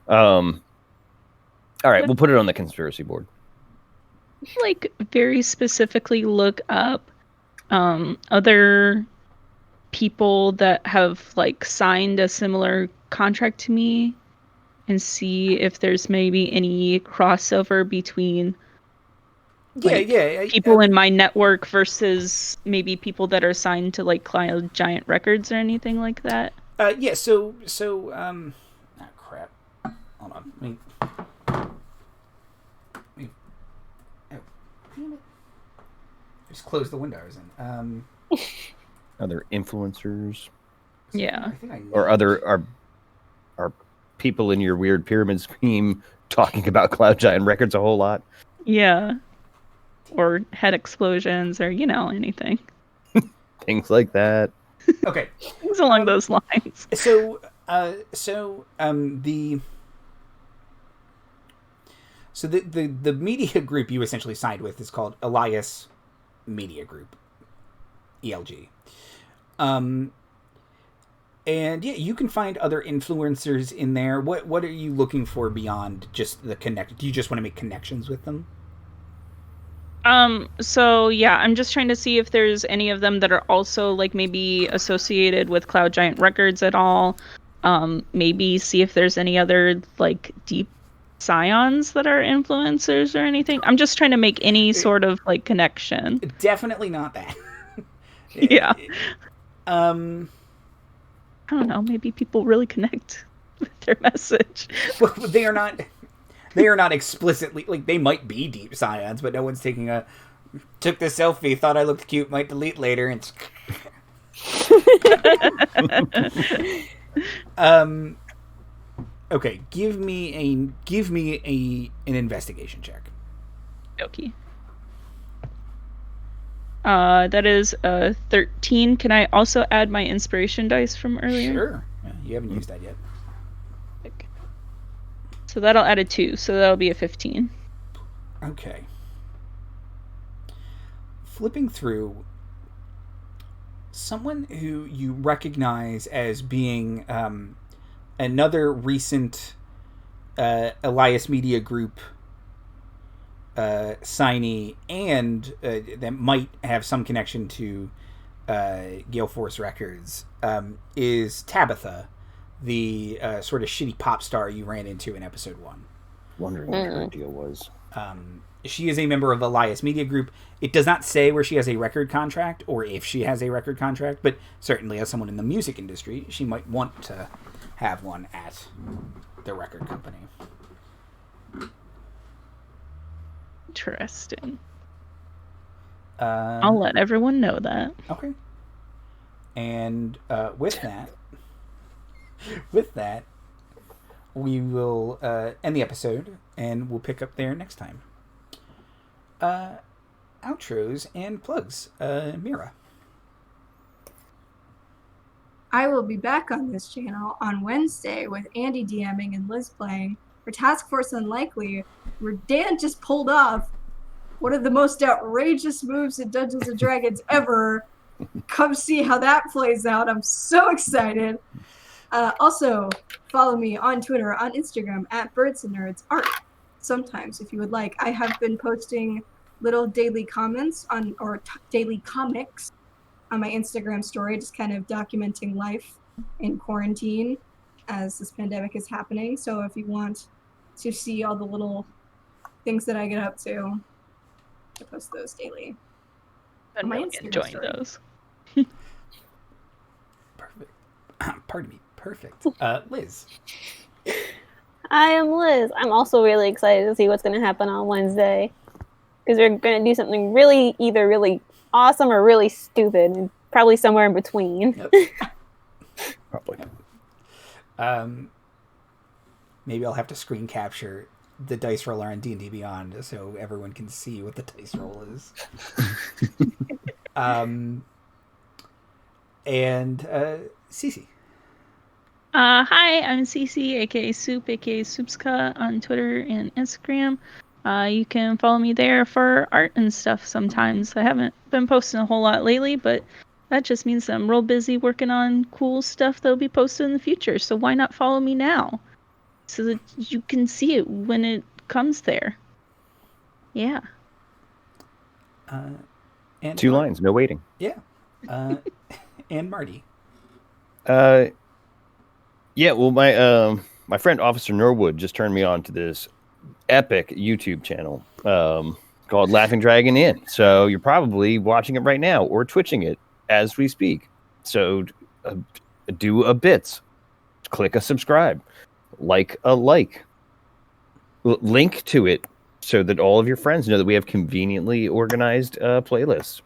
All right, we'll put it on the conspiracy board. Like, very specifically look up other people that have like signed a similar contract to me and see if there's maybe any crossover between people in my network versus maybe people that are signed to like Cloud Giant Records or anything like that. So crap. Hold on. Oh, damn it. Just close the window I was in. Other influencers, Yeah. or other are people in your weird pyramid scheme talking about Cloud Giant Records a whole lot. Yeah. Or head explosions, or anything. Things like that. Okay. Things along those lines. The media group you essentially signed with is called Elias Media Group, ELG. And yeah, you can find other influencers in there. What are you looking for beyond just the connect? Do you just want to make connections with them? So yeah, I'm just trying to see if there's any of them that are also like maybe associated with Cloud Giant Records at all. Maybe see if there's any other like deep scions that are influencers or anything. I'm just trying to make any sort of like connection. Definitely not that. Yeah. I don't know, maybe people really connect with their message. Well, they are not explicitly, like, they might be deep scions, but no one's took this selfie, thought I looked cute, might delete later, and okay, give me an investigation check. Okay. That is a 13. Can I also add my inspiration dice from earlier? Sure. Yeah, you haven't used that yet. So that'll add a 2, so that'll be a 15. Okay. Flipping through, someone who you recognize as being another recent Elias Media Group signee, and that might have some connection to Gale Force Records, is Tabitha, the sort of shitty pop star you ran into in episode 1. Wondering what her deal was. She is a member of Elias Media Group. It does not say where she has a record contract or if she has a record contract, but certainly as someone in the music industry, she might want to have one at the record company. Interesting. I'll let everyone know that. Okay. And with that, we will end the episode, and we'll pick up there next time. Outros and plugs. Mira. I will be back on this channel on Wednesday with Andy DMing and Liz playing for Task Force Unlikely, where Dan just pulled off one of the most outrageous moves in Dungeons and Dragons ever. Come see how that plays out. I'm so excited. Also, follow me on Twitter, on Instagram, at Birds and Nerds Art. Sometimes, if you would like. I have been posting little daily comments daily comics on my Instagram story, just kind of documenting life in quarantine as this pandemic is happening. So if you want to see all the little things that I get up to, I post those daily. I'm My really Instagram enjoying story. those. Perfect. Pardon me. Perfect. Liz. I am Liz. I'm also really excited to see what's going to happen on Wednesday. Because we're going to do something either really awesome or really stupid. And probably somewhere in between. Yep. Probably. Maybe I'll have to screen capture the dice roller on D&D Beyond so everyone can see what the dice roll is. And Cece. Hi, I'm Cece, aka Soup, aka Soupska on Twitter and Instagram. You can follow me there for art and stuff sometimes. I haven't been posting a whole lot lately, but that just means I'm real busy working on cool stuff that'll be posted in the future. So why not follow me now? So that you can see it when it comes there. Yeah. And 2 lines, no waiting. Yeah. And Marty. Yeah, well, my friend Officer Norwood just turned me on to this epic YouTube channel called Laughing Dragon Inn. So you're probably watching it right now or twitching it as we speak. So do a bits, click a subscribe, like a like, link to it so that all of your friends know that we have conveniently organized playlists,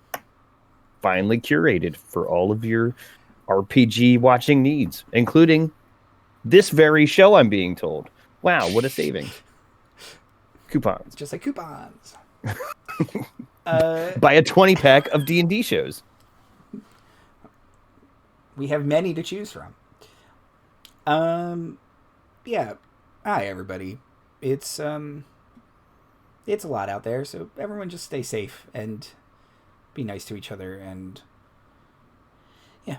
finely curated for all of your RPG watching needs, including this very show, I'm being told. Wow, what a saving. Coupons. Just like coupons. Buy a 20-pack of D&D shows. We have many to choose from. Yeah. Hi, everybody. It's a lot out there, so everyone just stay safe and be nice to each other, and yeah.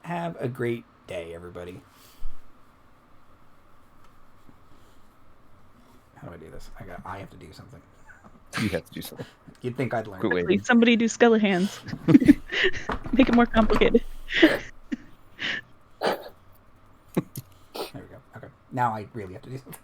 Have a great day, everybody. How do I do this? I have to do something. You have to do something. You'd think I'd learn. Quit waiting. Please, somebody do skeleton hands. Make it more complicated. There we go. Okay. Now I really have to do something.